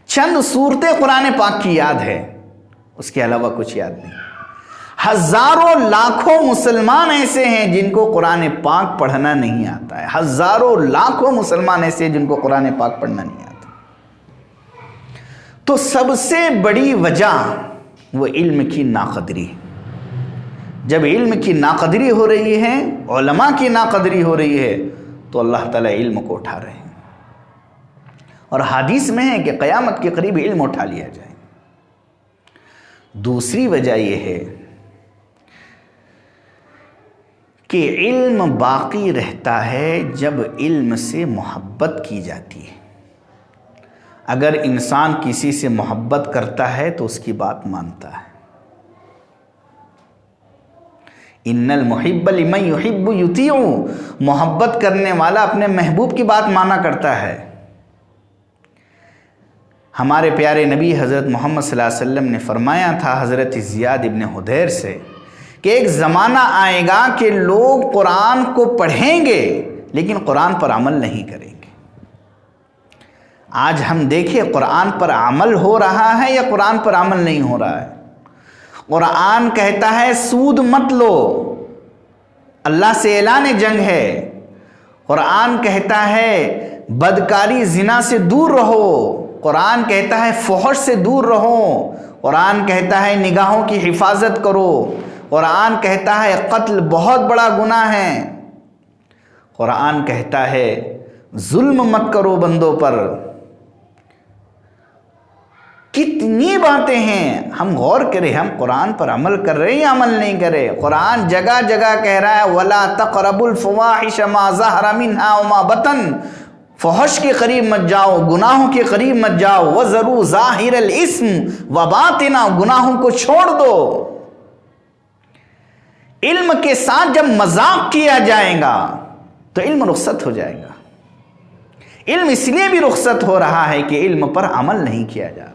E: چند صورتیں قرآن پاک کی یاد ہے، اس کے علاوہ کچھ یاد نہیں۔ ہزاروں لاکھوں مسلمان ایسے ہیں جن کو قرآن پاک پڑھنا نہیں آتا ہے، ہزاروں لاکھوں مسلمان ایسے ہیں جن کو قرآن پاک پڑھنا نہیں آتا۔ تو سب سے بڑی وجہ وہ علم کی ناقدری۔ جب علم کی ناقدری ہو رہی ہے، علماء کی ناقدری ہو رہی ہے، تو اللہ تعالیٰ علم کو اٹھا رہے ہیں، اور حدیث میں ہے کہ قیامت کے قریب علم اٹھا لیا جائے۔ دوسری وجہ یہ ہے کہ علم باقی رہتا ہے جب علم سے محبت کی جاتی ہے۔ اگر انسان کسی سے محبت کرتا ہے تو اس کی بات مانتا ہے۔ ان المحب لمن یحب یطیع، محبت کرنے والا اپنے محبوب کی بات مانا کرتا ہے۔ ہمارے پیارے نبی حضرت محمد صلی اللہ علیہ وسلم نے فرمایا تھا حضرت زیاد ابن حدیر سے کہ ایک زمانہ آئے گا کہ لوگ قرآن کو پڑھیں گے لیکن قرآن پر عمل نہیں کریں گے۔ آج ہم دیکھیں قرآن پر عمل ہو رہا ہے یا قرآن پر عمل نہیں ہو رہا ہے؟ قرآن کہتا ہے سود مت لو، اللہ سے اعلان جنگ ہے۔ قرآن کہتا ہے بدکاری زنا سے دور رہو، قرآن کہتا ہے فحش سے دور رہو، قرآن کہتا ہے نگاہوں کی حفاظت کرو، قرآن کہتا ہے قتل بہت بڑا گناہ ہے، قرآن کہتا ہے ظلم مت کرو بندوں پر۔ کتنی باتیں ہیں، ہم غور کریں، ہم قرآن پر عمل کر رہے ہیں یا عمل نہیں کر رہے؟ قرآن جگہ جگہ کہہ رہا ہے وَلَا تَقْرَبُوا الْفَوَاحِشَ مَا ظَهَرَ مِنْهَا وَمَا بَطَنَ، فحش کے قریب مت جاؤ، گناہوں کے قریب مت جاؤ۔ وَذَرُوا ظَاهِرَ الْإِثْمِ وَبَاطِنَهُ، گناہوں کو چھوڑ دو۔ علم کے ساتھ جب مذاق کیا جائے گا تو علم رخصت ہو جائے گا۔ علم اس لیے بھی رخصت ہو رہا ہے کہ علم پر عمل نہیں کیا جا رہا۔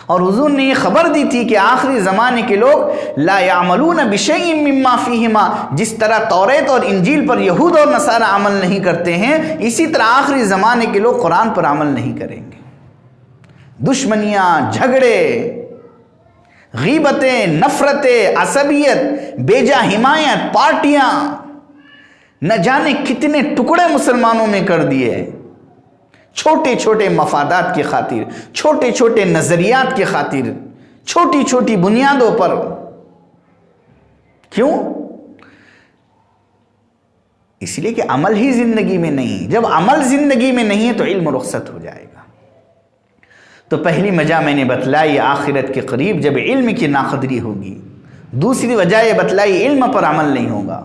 E: اور حضور نے یہ خبر دی تھی کہ آخری زمانے کے لوگ لا یعملون بشیء مما فیہما، جس طرح توریت اور انجیل پر یہود اور نصارہ عمل نہیں کرتے ہیں، اسی طرح آخری زمانے کے لوگ قرآن پر عمل نہیں کریں گے۔ دشمنیاں، جھگڑے، غیبتیں، نفرتیں، عصبیت، بیجا حمایت، پارٹیاں، نہ جانے کتنے ٹکڑے مسلمانوں میں کر دیے، چھوٹے چھوٹے مفادات کی خاطر، چھوٹے چھوٹے نظریات کی خاطر، چھوٹی چھوٹی بنیادوں پر۔ کیوں؟ اس لیے کہ عمل ہی زندگی میں نہیں۔ جب عمل زندگی میں نہیں ہے تو علم رخصت ہو جائے گا۔ تو پہلی وجہ میں نے بتلائی آخرت کے قریب جب علم کی ناقدری ہوگی، دوسری وجہ یہ بتلائی علم پر عمل نہیں ہوگا،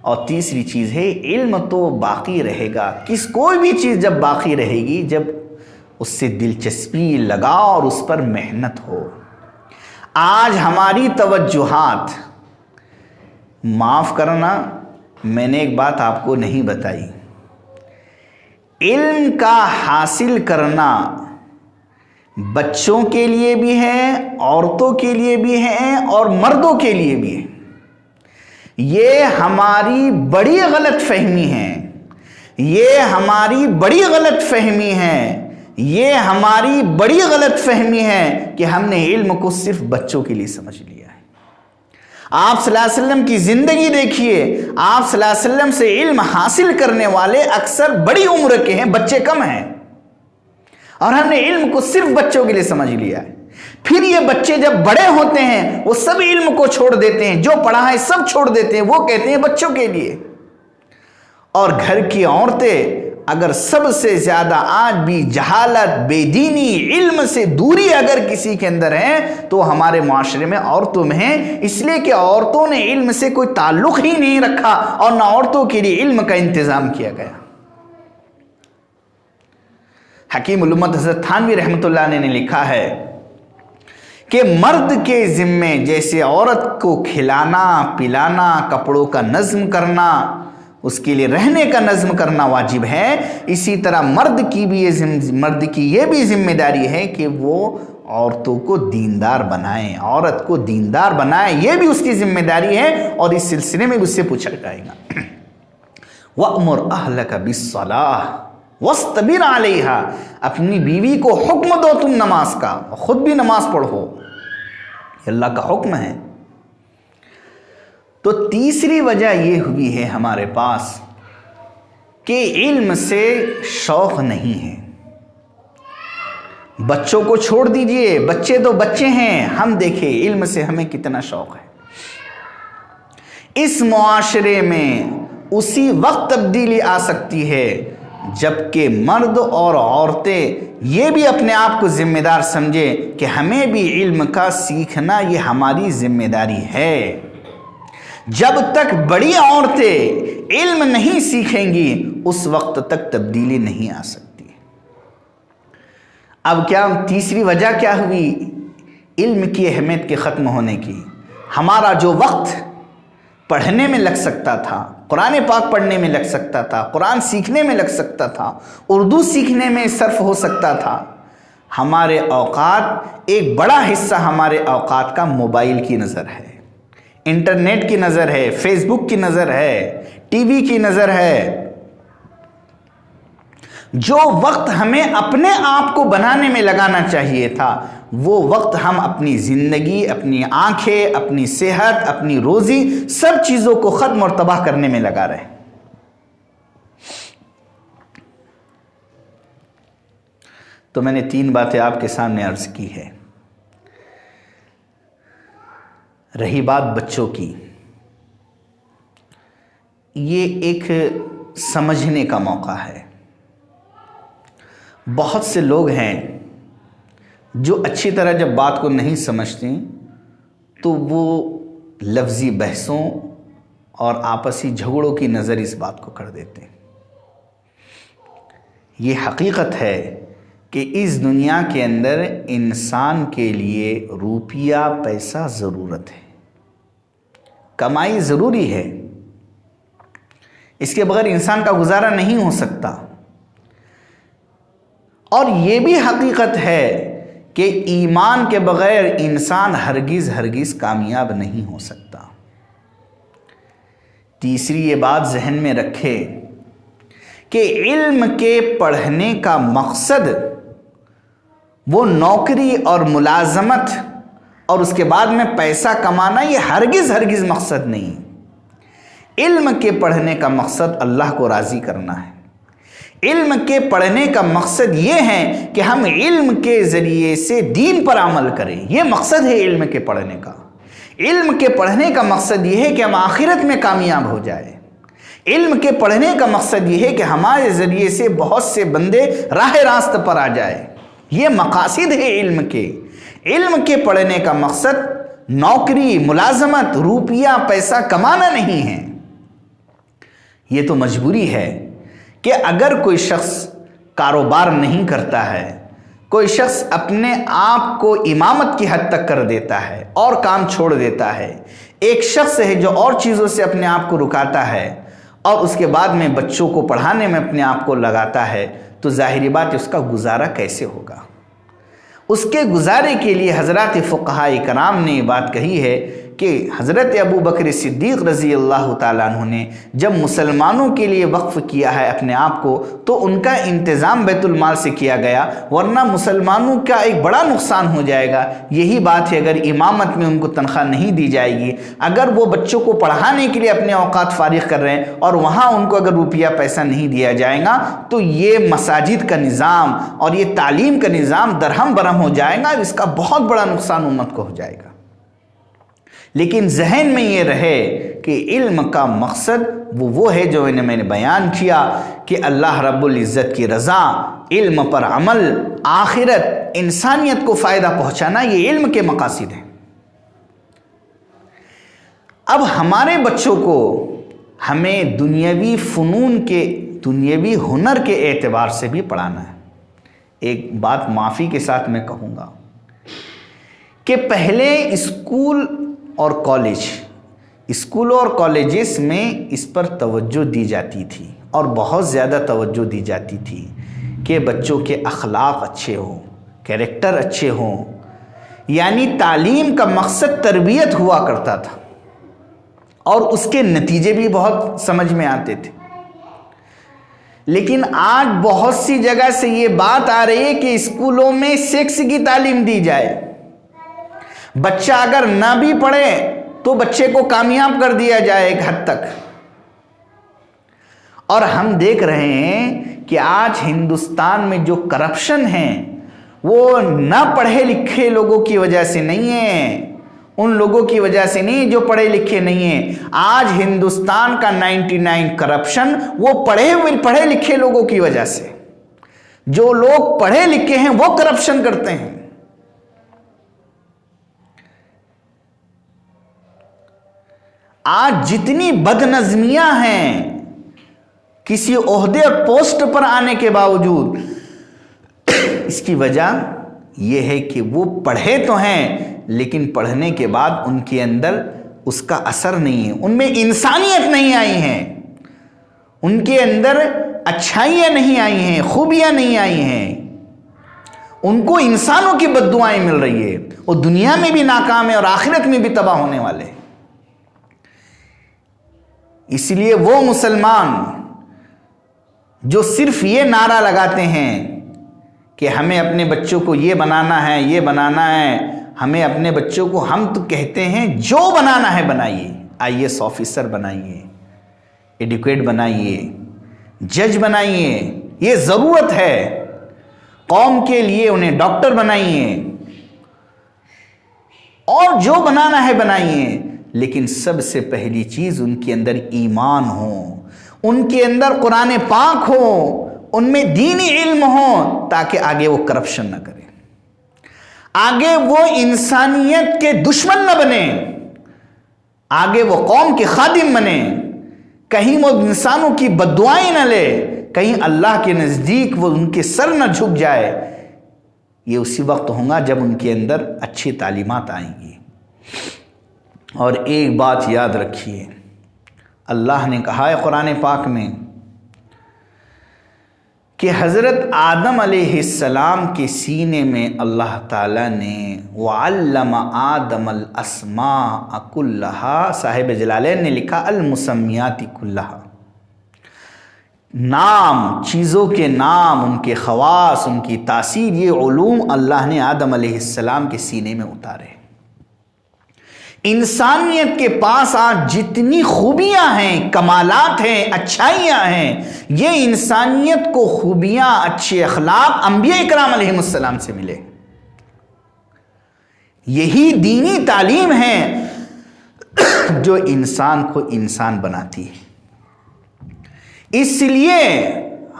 E: اور تیسری چیز ہے علم تو باقی رہے گا۔ کوئی بھی چیز جب باقی رہے گی جب اس سے دلچسپی لگاؤ اور اس پر محنت ہو۔ آج ہماری توجہات، معاف کرنا میں نے ایک بات آپ کو نہیں بتائی، علم کا حاصل کرنا بچوں کے لیے بھی ہے، عورتوں کے لیے بھی ہے اور مردوں کے لیے بھی ہے۔ یہ ہماری بڑی غلط فہمی ہے، یہ ہماری بڑی غلط فہمی ہے، یہ ہماری بڑی غلط فہمی ہے کہ ہم نے علم کو صرف بچوں کے لیے سمجھ لیا ہے۔ آپ صلی اللہ علیہ وسلم کی زندگی دیکھیے، آپ صلی اللہ علیہ وسلم سے علم حاصل کرنے والے اکثر بڑی عمر کے ہیں، بچے کم ہیں، اور ہم نے علم کو صرف بچوں کے لیے سمجھ لیا ہے۔ پھر یہ بچے جب بڑے ہوتے ہیں وہ سب علم کو چھوڑ دیتے ہیں، جو پڑھا ہے سب چھوڑ دیتے ہیں، وہ کہتے ہیں بچوں کے لیے۔ اور گھر کی عورتیں اگر سب سے زیادہ آج بھی جہالت، بے دینی، علم سے دوری اگر کسی کے اندر ہے تو ہمارے معاشرے میں عورتوں میں ہیں، اس لیے کہ عورتوں نے علم سے کوئی تعلق ہی نہیں رکھا اور نہ عورتوں کے لیے علم کا انتظام کیا گیا۔ حکیم الامت حضرت تھانوی رحمۃ اللہ علیہ نے لکھا ہے کہ مرد کے ذمے جیسے عورت کو کھلانا، پلانا، کپڑوں کا نظم کرنا، اس کے لیے رہنے کا نظم کرنا واجب ہے، اسی طرح مرد کی یہ بھی ذمہ داری ہے کہ وہ عورتوں کو دیندار بنائیں، عورت کو دیندار بنائیں، یہ بھی اس کی ذمہ داری ہے، اور اس سلسلے میں اس سے پوچھا جائے گا وَأْمُرْ أَهْلَكَ بِالصَّلَاةِ وَاسْتَبِرْ عَلَيْهَا، اپنی بیوی کو حکم دو تم نماز کا، خود بھی نماز پڑھو، یہ اللہ کا حکم ہے۔ تو تیسری وجہ یہ ہوئی ہے ہمارے پاس کہ علم سے شوق نہیں ہے۔ بچوں کو چھوڑ دیجئے، بچے تو بچے ہیں، ہم دیکھیں علم سے ہمیں کتنا شوق ہے۔ اس معاشرے میں اسی وقت تبدیلی آ سکتی ہے جبکہ مرد اور عورتیں یہ بھی اپنے آپ کو ذمہ دار سمجھے کہ ہمیں بھی علم کا سیکھنا یہ ہماری ذمہ داری ہے۔ جب تک بڑی عورتیں علم نہیں سیکھیں گی اس وقت تک تبدیلی نہیں آ سکتی۔ اب کیا تیسری وجہ کیا ہوئی علم کی اہمیت کے ختم ہونے کی؟ ہمارا جو وقت پڑھنے میں لگ سکتا تھا، قرآن پاک پڑھنے میں لگ سکتا تھا، قرآن سیکھنے میں لگ سکتا تھا، اردو سیکھنے میں صرف ہو سکتا تھا، ہمارے اوقات ایک بڑا حصہ ہمارے اوقات کا موبائل کی نظر ہے، انٹرنیٹ کی نظر ہے، فیس بک کی نظر ہے، ٹی وی کی نظر ہے۔ جو وقت ہمیں اپنے آپ کو بنانے میں لگانا چاہیے تھا وہ وقت ہم اپنی زندگی، اپنی آنکھیں، اپنی صحت، اپنی روزی، سب چیزوں کو ختم اور تباہ کرنے میں لگا رہے۔ تو میں نے 3 باتیں آپ کے سامنے عرض کی ہے۔ رہی بات بچوں کی، یہ ایک سمجھنے کا موقع ہے۔ بہت سے لوگ ہیں جو اچھی طرح جب بات کو نہیں سمجھتے تو وہ لفظی بحثوں اور آپسی جھگڑوں کی نظر اس بات کو کر دیتے ہیں۔ یہ حقیقت ہے کہ اس دنیا کے اندر انسان کے لیے روپیہ پیسہ ضرورت ہے، کمائی ضروری ہے، اس کے بغیر انسان کا گزارا نہیں ہو سکتا۔ اور یہ بھی حقیقت ہے کہ ایمان کے بغیر انسان ہرگز کامیاب نہیں ہو سکتا۔ تیسری یہ بات ذہن میں رکھے کہ علم کے پڑھنے کا مقصد وہ نوکری اور ملازمت اور اس کے بعد میں پیسہ کمانا یہ ہرگز مقصد نہیں۔ علم کے پڑھنے کا مقصد اللہ کو راضی کرنا ہے۔ علم کے پڑھنے کا مقصد یہ ہے کہ ہم علم کے ذریعے سے دین پر عمل کریں، یہ مقصد ہے علم کے پڑھنے کا۔ علم کے پڑھنے کا مقصد یہ ہے کہ ہم آخرت میں کامیاب ہو جائیں۔ علم کے پڑھنے کا مقصد یہ ہے کہ ہمارے ذریعے سے بہت سے بندے راہ راست پر آ جائیں، یہ مقاصد ہے علم کے۔ علم کے پڑھنے کا مقصد نوکری، ملازمت، روپیہ پیسہ کمانا نہیں ہے۔ یہ تو مجبوری ہے کہ اگر کوئی شخص کاروبار نہیں کرتا ہے، کوئی شخص اپنے آپ کو امامت کی حد تک کر دیتا ہے اور کام چھوڑ دیتا ہے، ایک شخص ہے جو اور چیزوں سے اپنے آپ کو رکاتا ہے اور اس کے بعد میں بچوں کو پڑھانے میں اپنے آپ کو لگاتا ہے، تو ظاہری بات ہے اس کا گزارا کیسے ہوگا؟ اس کے گزارے کے لیے حضرات فقہاء کرام نے یہ بات کہی ہے کہ حضرت ابو بکر صدیق رضی اللہ تعالیٰ عنہ نے جب مسلمانوں کے لیے وقف کیا ہے اپنے آپ کو تو ان کا انتظام بیت المال سے کیا گیا، ورنہ مسلمانوں کا ایک بڑا نقصان ہو جائے گا۔ یہی بات ہے اگر امامت میں ان کو تنخواہ نہیں دی جائے گی، اگر وہ بچوں کو پڑھانے کے لیے اپنے اوقات فارغ کر رہے ہیں اور وہاں ان کو اگر روپیہ پیسہ نہیں دیا جائے گا تو یہ مساجد کا نظام اور یہ تعلیم کا نظام درہم برہم ہو جائے گا، اس کا بہت بڑا نقصان امت کو ہو جائے گا۔ لیکن ذہن میں یہ رہے کہ علم کا مقصد وہ ہے جو میں نے بیان کیا کہ اللہ رب العزت کی رضا، علم پر عمل، آخرت، انسانیت کو فائدہ پہنچانا، یہ علم کے مقاصد ہیں۔ اب ہمارے بچوں کو ہمیں دنیاوی فنون کے، دنیاوی ہنر کے اعتبار سے بھی پڑھانا ہے۔ ایک بات معافی کے ساتھ میں کہوں گا کہ پہلے اسکول اور کالج، اسکولوں اور کالجز میں اس پر توجہ دی جاتی تھی اور بہت زیادہ توجہ دی جاتی تھی کہ بچوں کے اخلاق اچھے ہوں، کیریکٹر اچھے ہوں، یعنی تعلیم کا مقصد تربیت ہوا کرتا تھا اور اس کے نتیجے بھی بہت سمجھ میں آتے تھے۔ لیکن آج بہت سی جگہ سے یہ بات آ رہی ہے کہ اسکولوں میں سیکس کی تعلیم دی جائے، بچہ اگر نہ بھی پڑھے تو بچے کو کامیاب کر دیا جائے ایک حد تک۔ اور ہم دیکھ رہے ہیں کہ آج ہندوستان میں جو کرپشن ہے وہ نہ پڑھے لکھے لوگوں کی وجہ سے نہیں ہے، ان لوگوں کی وجہ سے نہیں جو پڑھے لکھے نہیں ہیں۔ آج ہندوستان کا 99 کرپشن وہ پڑھے لکھے لوگوں کی وجہ سے، جو لوگ پڑھے لکھے ہیں وہ کرپشن کرتے ہیں۔ آج جتنی بدنظمیاں ہیں کسی عہدے اور پوسٹ پر آنے کے باوجود، اس کی وجہ یہ ہے کہ وہ پڑھے تو ہیں لیکن پڑھنے کے بعد ان کے اندر اس کا اثر نہیں ہے، ان میں انسانیت نہیں آئی ہیں، ان کے اندر اچھائیاں نہیں آئی ہیں، خوبیاں نہیں آئی ہیں، ان کو انسانوں کی بددعائیں مل رہی ہے، وہ دنیا میں بھی ناکام ہے اور آخرت میں بھی تباہ ہونے والے ہیں۔ اس لیے وہ مسلمان جو صرف یہ نعرہ لگاتے ہیں کہ ہمیں اپنے بچوں کو یہ بنانا ہے، یہ بنانا ہے، ہمیں اپنے بچوں کو، ہم تو کہتے ہیں جو بنانا ہے بنائیے، IAS آفیسر بنائیے، ایڈوکیٹ بنائیے، جج بنائیے، یہ ضرورت ہے قوم کے لیے، انہیں ڈاکٹر بنائیے، اور جو بنانا ہے بنائیے، لیکن سب سے پہلی چیز ان کے اندر ایمان ہو، ان کے اندر قرآن پاک ہو، ان میں دینی علم ہو، تاکہ آگے وہ کرپشن نہ کرے، آگے وہ انسانیت کے دشمن نہ بنے، آگے وہ قوم کے خادم بنے، کہیں وہ انسانوں کی بددعائیں نہ لے، کہیں اللہ کے نزدیک وہ ان کے سر نہ جھک جائے۔ یہ اسی وقت ہوگا جب ان کے اندر اچھی تعلیمات آئیں گی۔ اور ایک بات یاد رکھیے، اللہ نے کہا ہے قرآن پاک میں کہ حضرت آدم علیہ السلام کے سینے میں اللہ تعالیٰ نے وَعَلَّمَ آدَمَ الْأَسْمَاءَ كُلَّهَا، صاحب جلالین نے لکھا المسمیات کلہا، نام، چیزوں کے نام، ان کے خواص، ان کی تاثیر، یہ علوم اللہ نے آدم علیہ السلام کے سینے میں اتارے۔ انسانیت کے پاس آج جتنی خوبیاں ہیں، کمالات ہیں، اچھائیاں ہیں، یہ انسانیت کو خوبیاں، اچھے اخلاق انبیاء اکرام علیہ السلام سے ملے۔ یہی دینی تعلیم ہے جو انسان کو انسان بناتی ہے۔ اس لیے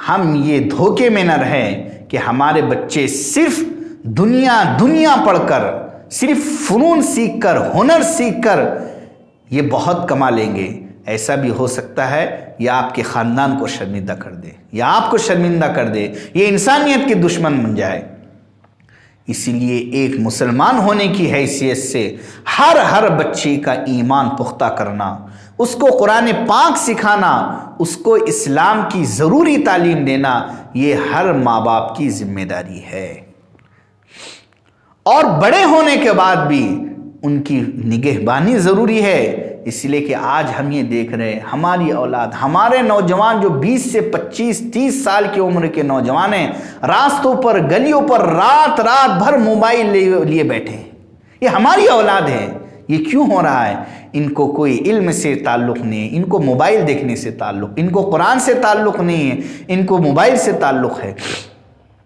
E: ہم یہ دھوکے میں نہ رہیں کہ ہمارے بچے صرف دنیا پڑھ کر، صرف فنون سیکھ کر، ہنر سیکھ کر یہ بہت کما لیں گے۔ ایسا بھی ہو سکتا ہے یا آپ کے خاندان کو شرمندہ کر دے، یا آپ کو شرمندہ کر دے، یہ انسانیت کے دشمن بن جائے۔ اسی لیے ایک مسلمان ہونے کی حیثیت سے ہر بچے کا ایمان پختہ کرنا، اس کو قرآن پاک سکھانا، اس کو اسلام کی ضروری تعلیم دینا، یہ ہر ماں باپ کی ذمہ داری ہے۔ اور بڑے ہونے کے بعد بھی ان کی نگہبانی ضروری ہے، اس لیے کہ آج ہم یہ دیکھ رہے ہیں ہماری اولاد، ہمارے نوجوان جو 20 سے 25 30 سال کی عمر کے نوجوان ہیں، راستوں پر، گلیوں پر رات بھر موبائل لیے بیٹھے ہیں۔ یہ ہماری اولاد ہے۔ یہ کیوں ہو رہا ہے؟ ان کو کوئی علم سے تعلق نہیں ہے، ان کو موبائل دیکھنے سے تعلق، ان کو قرآن سے تعلق نہیں ہے، ان کو موبائل سے تعلق ہے،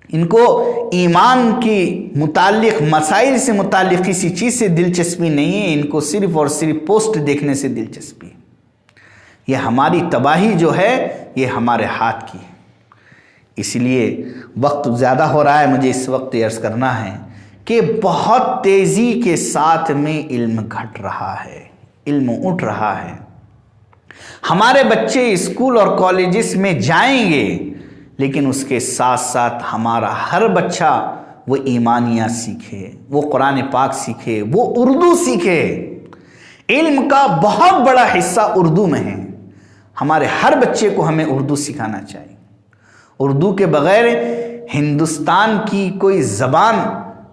E: ان کو ایمان کی متعلق مسائل سے متعلق کسی چیز سے دلچسپی نہیں ہے، ان کو صرف اور صرف پوسٹ دیکھنے سے دلچسپی۔ یہ ہماری تباہی جو ہے یہ ہمارے ہاتھ کی ہے۔ اس لیے وقت زیادہ ہو رہا ہے، مجھے اس وقت عرض کرنا ہے کہ بہت تیزی کے ساتھ میں علم گھٹ رہا ہے، علم اٹھ رہا ہے۔ ہمارے بچے اسکول اور کالجز میں جائیں گے، لیکن اس کے ساتھ ساتھ ہمارا ہر بچہ وہ ایمانیات سیکھے، وہ قرآن پاک سیکھے، وہ اردو سیکھے۔ علم کا بہت بڑا حصہ اردو میں ہے۔ ہمارے ہر بچے کو ہمیں اردو سکھانا چاہیے۔ اردو کے بغیر ہندوستان کی کوئی زبان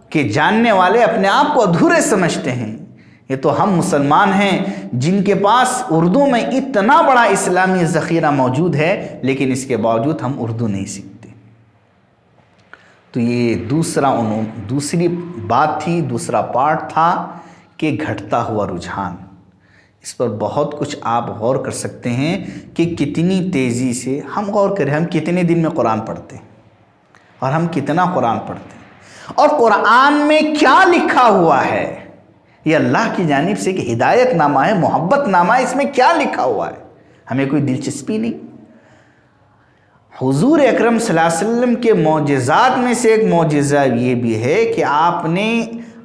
E: کے جاننے والے اپنے آپ کو ادھورے سمجھتے ہیں۔ یہ تو ہم مسلمان ہیں جن کے پاس اردو میں اتنا بڑا اسلامی ذخیرہ موجود ہے، لیکن اس کے باوجود ہم اردو نہیں سیکھتے۔ تو یہ دوسری بات تھی، دوسرا پارٹ تھا کہ گھٹتا ہوا رجحان۔ اس پر بہت کچھ آپ غور کر سکتے ہیں کہ کتنی تیزی سے ہم غور کریں، ہم کتنے دن میں قرآن پڑھتے ہیں اور ہم کتنا قرآن پڑھتے ہیں، اور قرآن میں کیا لکھا ہوا ہے۔ یہ اللہ کی جانب سے کہ ہدایت نامہ ہے، محبت نامہ ہے، اس میں کیا لکھا ہوا ہے، ہمیں کوئی دلچسپی نہیں۔ حضور اکرم صلی اللہ علیہ وسلم کے معجزات میں سے ایک معجزہ یہ بھی ہے کہ آپ نے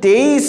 E: 23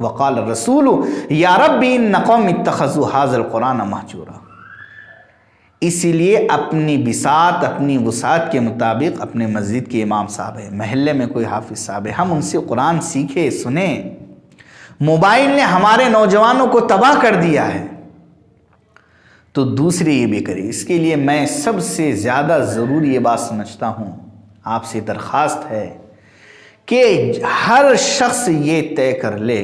E: وقال الرسول یا ربی ان قوم اتخذوا ھذا القرآن مہجورا۔ اسی لیے اپنی بساط، اپنی وسعت کے مطابق اپنے مسجد کے امام صاحب ہیں، محلے میں کوئی حافظ صاحب ہے، ہم ان سے قرآن سیکھیں، سنیں۔ موبائل نے ہمارے نوجوانوں کو تباہ کر دیا ہے، تو دوسرے یہ بھی کریں۔ اس کے لیے میں سب سے زیادہ ضروری یہ بات سمجھتا ہوں، آپ سے درخواست ہے کہ ہر شخص یہ طے کر لے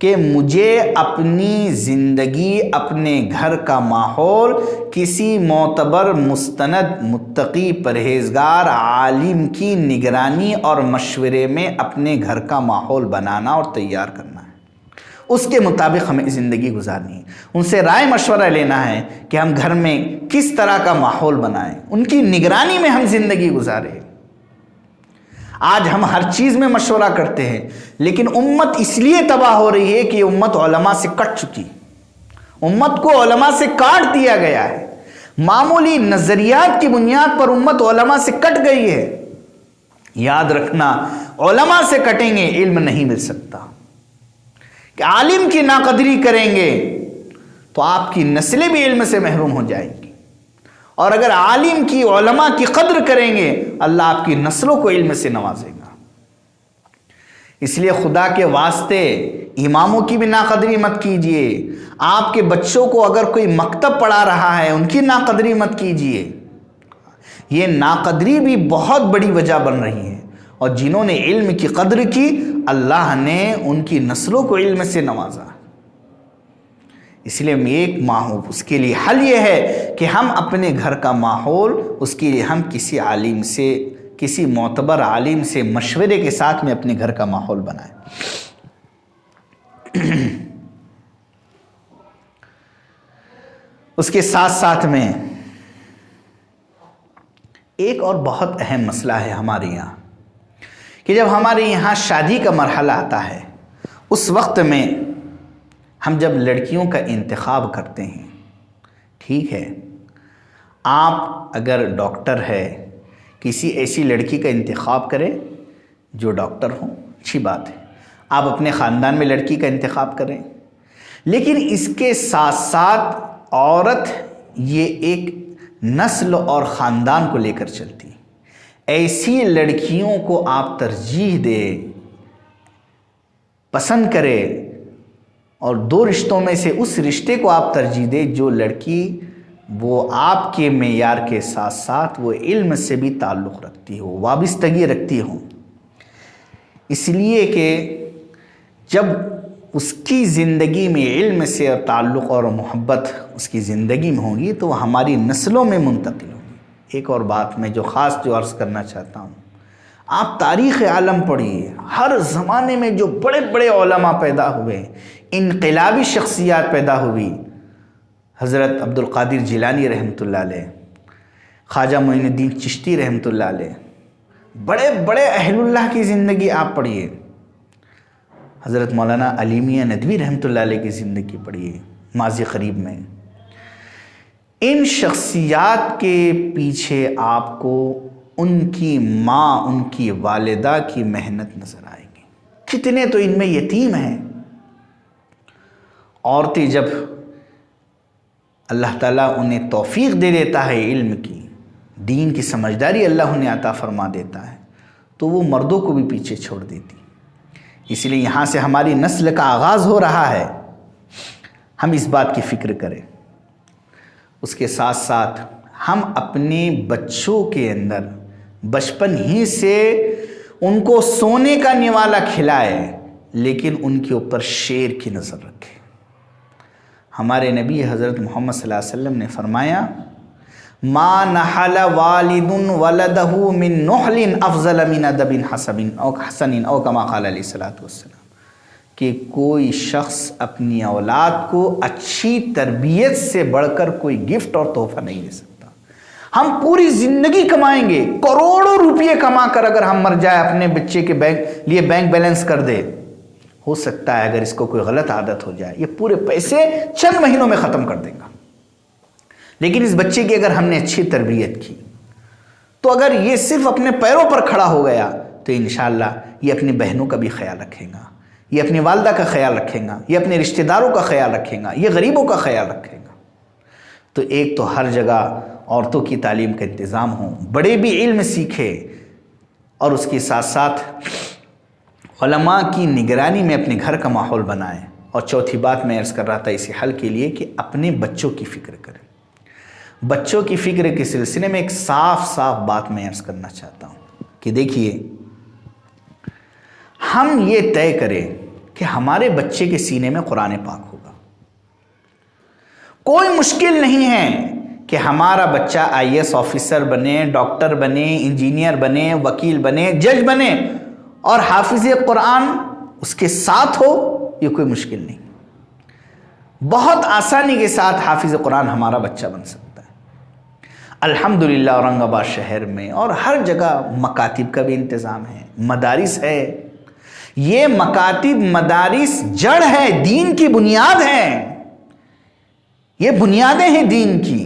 E: کہ مجھے اپنی زندگی، اپنے گھر کا ماحول کسی معتبر، مستند، متقی، پرہیزگار عالم کی نگرانی اور مشورے میں اپنے گھر کا ماحول بنانا اور تیار کرنا ہے۔ اس کے مطابق ہمیں زندگی گزارنی ہے، ان سے رائے مشورہ لینا ہے کہ ہم گھر میں کس طرح کا ماحول بنائیں، ان کی نگرانی میں ہم زندگی گزاریں۔ آج ہم ہر چیز میں مشورہ کرتے ہیں، لیکن امت اس لیے تباہ ہو رہی ہے کہ امت علماء سے کٹ چکی، امت کو علماء سے کاٹ دیا گیا ہے، معمولی نظریات کی بنیاد پر امت علماء سے کٹ گئی ہے۔ یاد رکھنا، علماء سے کٹیں گے علم نہیں مل سکتا، کہ عالم کی ناقدری کریں گے تو آپ کی نسلیں بھی علم سے محروم ہو جائیں گی، اور اگر عالم کی، علماء کی قدر کریں گے اللہ آپ کی نسلوں کو علم سے نوازے گا۔ اس لیے خدا کے واسطے اماموں کی بھی ناقدری مت کیجئے، آپ کے بچوں کو اگر کوئی مکتب پڑھا رہا ہے ان کی ناقدری مت کیجئے۔ یہ ناقدری بھی بہت بڑی وجہ بن رہی ہے، اور جنہوں نے علم کی قدر کی اللہ نے ان کی نسلوں کو علم سے نوازا۔ اس لیے ایک ماحول، اس کے لیے حل یہ ہے کہ ہم اپنے گھر کا ماحول، اس کے لیے ہم کسی عالم سے، کسی معتبر عالم سے مشورے کے ساتھ میں اپنے گھر کا ماحول بنائیں۔ اس کے ساتھ ساتھ میں ایک اور بہت اہم مسئلہ ہے ہمارے یہاں، کہ جب ہمارے یہاں شادی کا مرحلہ آتا ہے، اس وقت میں ہم جب لڑکیوں کا انتخاب کرتے ہیں، ٹھیک ہے، آپ اگر ڈاکٹر ہے کسی ایسی لڑکی کا انتخاب کریں جو ڈاکٹر ہوں، اچھی بات ہے، آپ اپنے خاندان میں لڑکی کا انتخاب کریں، لیکن اس کے ساتھ ساتھ عورت یہ ایک نسل اور خاندان کو لے کر چلتی، ایسی لڑکیوں کو آپ ترجیح دیں، پسند کریں، اور دو رشتوں میں سے اس رشتے کو آپ ترجیح دیں جو لڑکی وہ آپ کے معیار کے ساتھ ساتھ وہ علم سے بھی تعلق رکھتی ہو، وابستگی رکھتی ہو۔ اس لیے کہ جب اس کی زندگی میں علم سے اور تعلق اور محبت اس کی زندگی میں ہوگی تو وہ ہماری نسلوں میں منتقل ہوگی۔ ایک اور بات میں جو خاص عرض کرنا چاہتا ہوں، آپ تاریخ عالم پڑھیے، ہر زمانے میں جو بڑے بڑے علماء پیدا ہوئے، انقلابی شخصیات پیدا ہوئی، حضرت عبد القادر جیلانی رحمۃ اللہ علیہ، خواجہ معین الدین چشتی رحمۃ اللہ علیہ، بڑے بڑے اہل اللہ کی زندگی آپ پڑھیے، حضرت مولانا علی میاں ندوی رحمۃ اللہ علیہ کی زندگی پڑھیے ماضی قریب میں۔ ان شخصیات کے پیچھے آپ کو ان کی ماں، ان کی والدہ کی محنت نظر آئے گی۔ کتنے تو ان میں یتیم ہیں۔ عورتیں جب اللہ تعالیٰ انہیں توفیق دے دیتا ہے علم کی، دین کی سمجھداری اللہ انہیں عطا فرما دیتا ہے، تو وہ مردوں کو بھی پیچھے چھوڑ دیتی۔ اس لیے یہاں سے ہماری نسل کا آغاز ہو رہا ہے، ہم اس بات کی فکر کریں۔ اس کے ساتھ ساتھ ہم اپنے بچوں کے اندر بچپن ہی سے ان کو سونے کا نوالا کھلائے، لیکن ان کے اوپر شیر کی نظر رکھے۔ ہمارے نبی حضرت محمد صلی اللہ علیہ وسلم نے فرمایا، ما نحل والد ولدہ من نحل افضل من ادب حسن او کما قال علیہ الصلوۃ والسلام، کہ کوئی شخص اپنی اولاد کو اچھی تربیت سے بڑھ کر کوئی گفٹ اور تحفہ نہیں دے سکتا۔ ہم پوری زندگی کمائیں گے، کروڑوں روپئے کما کر اگر ہم مر جائے اپنے بچے کے لیے بینک بیلنس کر دے، ہو سکتا ہے اگر اس کو کوئی غلط عادت ہو جائے یہ پورے پیسے چند مہینوں میں ختم کر دے گا، لیکن اس بچے کی اگر ہم نے اچھی تربیت کی تو اگر یہ صرف اپنے پیروں پر کھڑا ہو گیا تو انشاءاللہ یہ اپنی بہنوں کا بھی خیال رکھے گا، یہ اپنی والدہ کا خیال رکھے گا، یہ اپنے رشتہ داروں کا خیال رکھے گا، یہ غریبوں کا خیال رکھے گا۔ تو ایک تو ہر جگہ عورتوں کی تعلیم کا انتظام ہو، بڑے بھی علم سیکھے، اور اس کے ساتھ ساتھ علماء کی نگرانی میں اپنے گھر کا ماحول بنائیں۔ اور چوتھی بات میں عرض کر رہا تھا اسی حل کے لیے کہ اپنے بچوں کی فکر کریں۔ بچوں کی فکر کے سلسلے میں ایک صاف بات میں عرض کرنا چاہتا ہوں کہ دیکھیے، ہم یہ طے کریں کہ ہمارے بچے کے سینے میں قرآن پاک ہوگا۔ کوئی مشکل نہیں ہے کہ ہمارا بچہ IAS آفیسر بنے، ڈاکٹر بنے، انجینئر بنے، وکیل بنے، جج بنے، اور حافظ قرآن اس کے ساتھ ہو، یہ کوئی مشکل نہیں۔ بہت آسانی کے ساتھ حافظ قرآن ہمارا بچہ بن سکتا ہے۔ الحمدللہ اورنگ آباد شہر میں اور ہر جگہ مکاتب کا بھی انتظام ہے، مدارس ہے۔ یہ مکاتب مدارس جڑ ہے، دین کی بنیاد ہے، یہ بنیادیں ہیں دین کی۔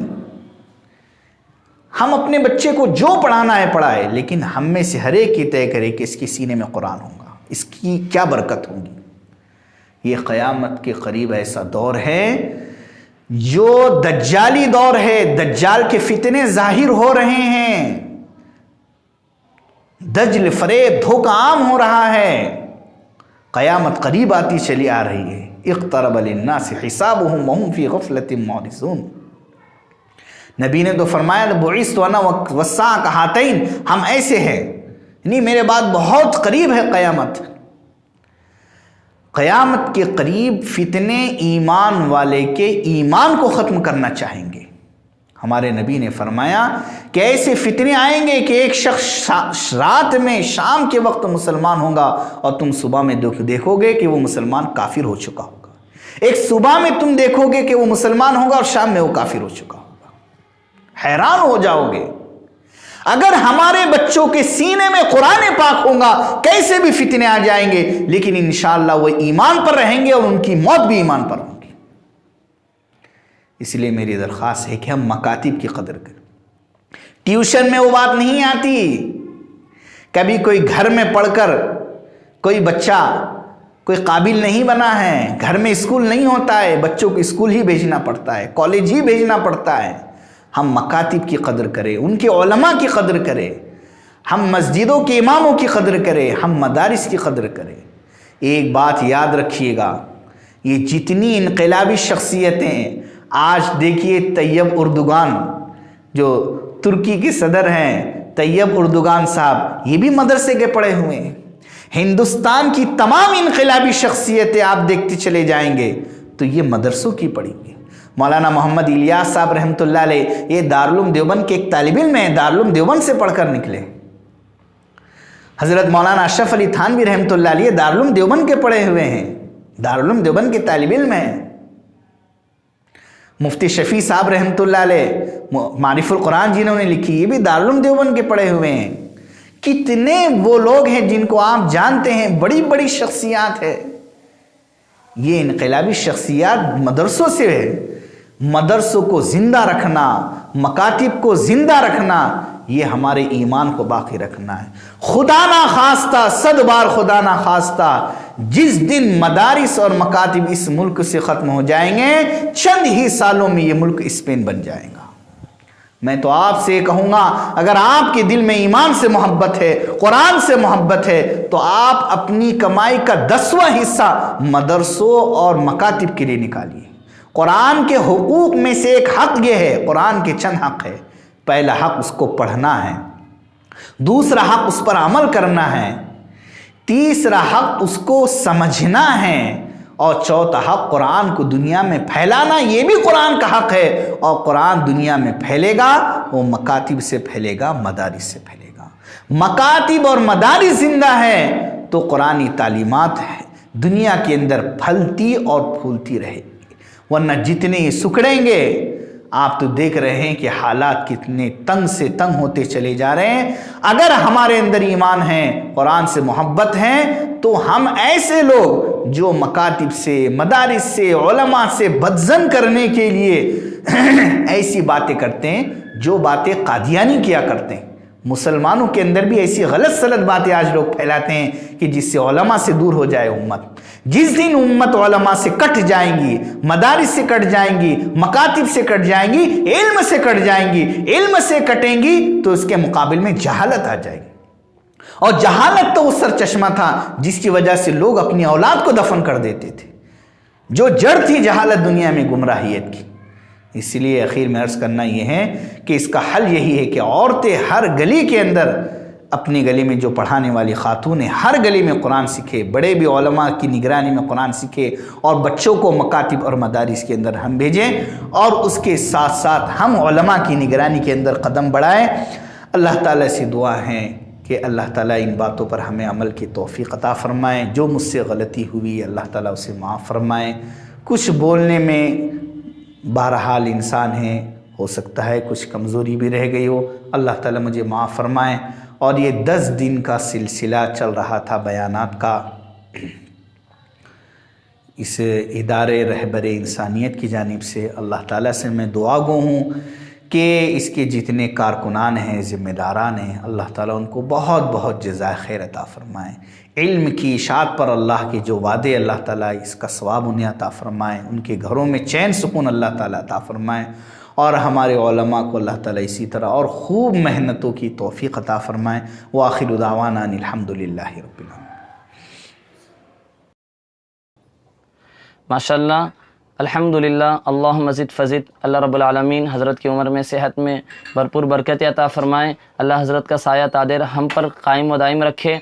E: ہم اپنے بچے کو جو پڑھانا ہے پڑھائے، لیکن ہم میں سے ہر ایک یہ طے کرے کہ اس کے سینے میں قرآن ہوگا، اس کی کیا برکت ہوگی۔ یہ قیامت کے قریب ایسا دور ہے جو دجالی دور ہے، دجال کے فتنے ظاہر ہو رہے ہیں، دجل فریب دھوکہ عام ہو رہا ہے، قیامت قریب آتی چلی آ رہی ہے۔ اقترب للناس حسابهم وهم فی غفلۃ معرضون۔ نبی نے تو فرمایا بعثت انا والساعة کہاتین، ہم ایسے ہیں، یعنی میرے بعد بہت قریب ہے قیامت۔ قیامت کے قریب فتنے ایمان والے کے ایمان کو ختم کرنا چاہیں گے۔ ہمارے نبی نے فرمایا کہ ایسے فتنے آئیں گے کہ ایک شخص رات میں شام کے وقت مسلمان ہوگا اور تم صبح میں دیکھو گے کہ وہ مسلمان کافر ہو چکا ہوگا، ایک صبح میں تم دیکھو گے کہ وہ مسلمان ہوگا اور شام میں وہ کافر ہو چکا ہوگا، حیران ہو جاؤ گے۔ اگر ہمارے بچوں کے سینے میں قرآن پاک ہوگا، کیسے بھی فتنے آ جائیں گے، لیکن انشاءاللہ وہ ایمان پر رہیں گے اور ان کی موت بھی ایمان پر ہوگی۔ اس لیے میری درخواست ہے کہ ہم مکاتب کی قدر کریں۔ ٹیوشن میں وہ بات نہیں آتی، کبھی کوئی گھر میں پڑھ کر کوئی بچہ کوئی قابل نہیں بنا ہے، گھر میں اسکول نہیں ہوتا ہے، بچوں کو اسکول ہی بھیجنا پڑتا ہے، کالج ہی بھیجنا پڑتا ہے۔ ہم مکاتب کی قدر کریں، ان کے علماء کی قدر کریں، ہم مسجدوں کے اماموں کی قدر کریں، ہم مدارس کی قدر کریں۔ ایک بات یاد رکھیے گا، یہ جتنی انقلابی شخصیتیں آج دیکھیے، طیب اردوغان جو ترکی کے صدر ہیں، طیب اردوغان صاحب، یہ بھی مدرسے کے پڑھے ہوئے ہیں۔ ہندوستان کی تمام انقلابی شخصیتیں آپ دیکھتے چلے جائیں گے تو یہ مدرسوں کی پڑھی گی۔ مولانا محمد الیاس صاحب رحمۃ اللہ علیہ، یہ دارالعلوم دیوبند کے ایک طالب علم ہیں، دارالعلوم دیوبند سے پڑھ کر نکلے۔ حضرت مولانا اشرف علی تھانوی رحمۃ اللہ علیہ دارالعلوم دیوبند کے پڑھے ہوئے ہیں، دارالعلوم دیوبند کے طالب علم ہیں۔ مفتی شفیع صاحب رحمۃ اللہ علیہ معرف القرآن جنہوں نے لکھی، یہ بھی دارالعلوم دیوبند کے پڑھے ہوئے ہیں۔ کتنے وہ لوگ ہیں جن کو آپ جانتے ہیں، بڑی بڑی شخصیات ہیں۔ یہ انقلابی شخصیات مدرسوں سے ہے۔ مدرسوں کو زندہ رکھنا، مکاتب کو زندہ رکھنا، یہ ہمارے ایمان کو باقی رکھنا ہے۔ خدا نہ خواستہ، صد بار خدا نہ خواستہ، جس دن مدارس اور مکاتب اس ملک سے ختم ہو جائیں گے، چند ہی سالوں میں یہ ملک اسپین بن جائے گا۔ میں تو آپ سے کہوں گا، اگر آپ کے دل میں ایمان سے محبت ہے، قرآن سے محبت ہے، تو آپ اپنی کمائی کا 10واں حصہ مدرسوں اور مکاتب کے لیے نکالیے۔ قرآن کے حقوق میں سے ایک حق یہ ہے، قرآن کے چند حق ہے۔ پہلا حق اس کو پڑھنا ہے، دوسرا حق اس پر عمل کرنا ہے، تیسرا حق اس کو سمجھنا ہے، اور چوتھا حق قرآن کو دنیا میں پھیلانا، یہ بھی قرآن کا حق ہے۔ اور قرآن دنیا میں پھیلے گا، وہ مکاتب سے پھیلے گا، مدارس سے پھیلے گا۔ مکاتب اور مدارس زندہ ہے تو قرآنی تعلیمات ہے دنیا کے اندر پھلتی اور پھولتی رہے گی، ورنہ جتنے یہ سکڑیں گے، آپ تو دیکھ رہے ہیں کہ حالات کتنے تنگ سے تنگ ہوتے چلے جا رہے ہیں۔ اگر ہمارے اندر ایمان ہے، قرآن سے محبت ہے، تو ہم ایسے لوگ جو مکاتب سے، مدارس سے، علماء سے بدظن کرنے کے لیے ایسی باتیں کرتے ہیں جو باتیں قادیانی کیا کرتے ہیں۔ مسلمانوں کے اندر بھی ایسی غلط سلط باتیں آج لوگ پھیلاتے ہیں کہ جس سے علماء سے دور ہو جائے امت. جس دن امت علماء سے کٹ جائیں گی، مدارس سے کٹ جائیں گی، مکاتب سے کٹ جائیں گی، علم سے کٹ جائیں گی، علم سے کٹیں گی تو اس کے مقابل میں جہالت آ جائے گی. اور جہالت تو وہ سر چشمہ تھا جس کی وجہ سے لوگ اپنی اولاد کو دفن کر دیتے تھے. جو جڑ تھی جہالت دنیا میں گمراہیت کی. اس لیے اخیر میں عرض کرنا یہ ہے کہ اس کا حل یہی ہے کہ عورتیں ہر گلی کے اندر اپنی گلی میں جو پڑھانے والی خاتون ہیں ہر گلی میں قرآن سیکھے، بڑے بھی علماء کی نگرانی میں قرآن سیکھے، اور بچوں کو مکاتب اور مدارس کے اندر ہم بھیجیں، اور اس کے ساتھ ساتھ ہم علماء کی نگرانی کے اندر قدم بڑھائیں. اللہ تعالیٰ سے دعا ہے کہ اللہ تعالیٰ ان باتوں پر ہمیں عمل کی توفیق عطا فرمائیں. جو مجھ سے غلطی ہوئی اللہ تعالیٰ اسے معاف فرمائیں. کچھ بولنے میں بہرحال انسان ہے، ہو سکتا ہے کچھ کمزوری بھی رہ گئی ہو، اللہ تعالیٰ مجھے معاف فرمائیں. اور یہ 10 دن کا سلسلہ چل رہا تھا بیانات کا، اس ادارے رہبر انسانیت کی جانب سے اللہ تعالیٰ سے میں دعا گو ہوں کہ اس کے جتنے کارکنان ہیں، ذمہ داران ہیں، اللہ تعالیٰ ان کو بہت بہت جزائے خیر عطا فرمائیں. علم کی اشاعت پر اللہ کے جو وعدے اللہ تعالیٰ اس کا ثواب انہیں عطا فرمائیں. ان کے گھروں میں چین سکون اللہ تعالیٰ عطا فرمائیں. اور ہمارے علماء کو اللہ تعالیٰ اسی طرح اور خوب محنتوں کی توفیق عطا فرمائیں. وآخر دعوانا ان الحمدللہ رب العالمین.
B: ماشاءاللہ، الحمدللہ، اللہم زد فزد. اللہ رب العالمین حضرت کی عمر میں صحت میں بھرپور برکت عطا فرمائیں. اللہ حضرت کا سایہ تادر ہم پر قائم و دائم رکھے.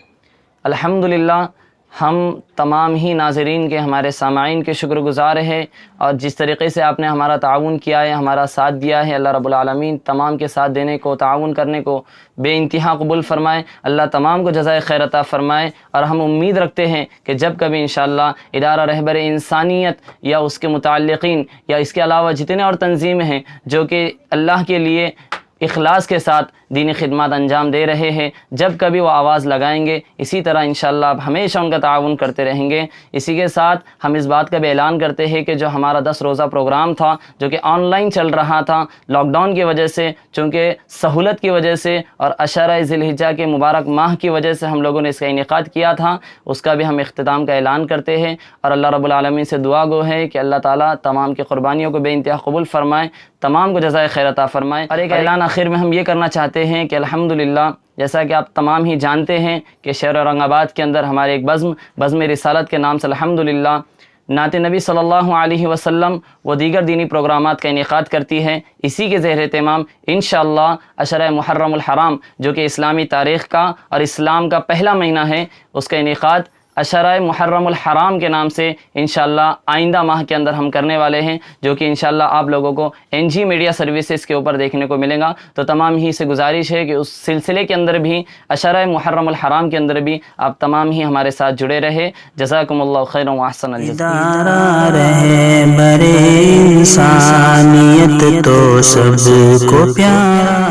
B: الحمدللہ، ہم تمام ہی ناظرین کے، ہمارے سامعین کے شکر گزار ہیں، اور جس طریقے سے آپ نے ہمارا تعاون کیا ہے، ہمارا ساتھ دیا ہے، اللہ رب العالمین تمام کے ساتھ دینے کو، تعاون کرنے کو بے انتہا قبول فرمائے. اللہ تمام کو جزائے خیر عطا فرمائے. اور ہم امید رکھتے ہیں کہ جب کبھی انشاءاللہ ادارہ رہبر انسانیت یا اس کے متعلقین یا اس کے علاوہ جتنے اور تنظیمیں ہیں جو کہ اللہ کے لیے اخلاص کے ساتھ دینی خدمات انجام دے رہے ہیں، جب کبھی وہ آواز لگائیں گے، اسی طرح انشاءاللہ اب ہمیشہ ان کا تعاون کرتے رہیں گے. اسی کے ساتھ ہم اس بات کا بھی اعلان کرتے ہیں کہ جو ہمارا 10 روزہ پروگرام تھا جو کہ آن لائن چل رہا تھا، لاک ڈاؤن کی وجہ سے، چونکہ سہولت کی وجہ سے اور عشرہ ذی الحجہ کے مبارک ماہ کی وجہ سے ہم لوگوں نے اس کا انعقاد کیا تھا، اس کا بھی ہم اختتام کا اعلان کرتے ہیں. اور اللہ رب العالمین سے دعا گو ہے کہ اللہ تعالیٰ تمام کی قربانیوں کو بے انتہا قبول فرمائے، تمام کو جزائے خیر عطا فرمائے. اور ایک اعلان آخر میں ہم یہ کرنا چاہتے ہیں کہ الحمدللہ، جیسا کہ آپ تمام ہی جانتے ہیں کہ شہر اورنگ آباد کے اندر ہمارے ایک بزم رسالت کے نام سے الحمدللہ نعت نبی صلی اللہ علیہ وسلم و دیگر دینی پروگرامات کا انعقاد کرتی ہے. اسی کے زیر اہتمام انشاءاللہ عشرہ محرم الحرام جو کہ اسلامی تاریخ کا اور اسلام کا پہلا مہینہ ہے، اس کا انعقاد عشرہ محرم الحرام کے نام سے انشاءاللہ آئندہ ماہ کے اندر ہم کرنے والے ہیں، جو کہ انشاءاللہ آپ لوگوں کو NG میڈیا سروسز کے اوپر دیکھنے کو ملے گا. تو تمام ہی سے گزارش ہے کہ اس سلسلے کے اندر بھی، عشرہ محرم الحرام کے اندر بھی آپ تمام ہی ہمارے ساتھ جڑے رہے. جزاکم اللہ خیرا و احسن الجزاء.
A: ادارہ رہبر انسانیت تو سب کو پیارا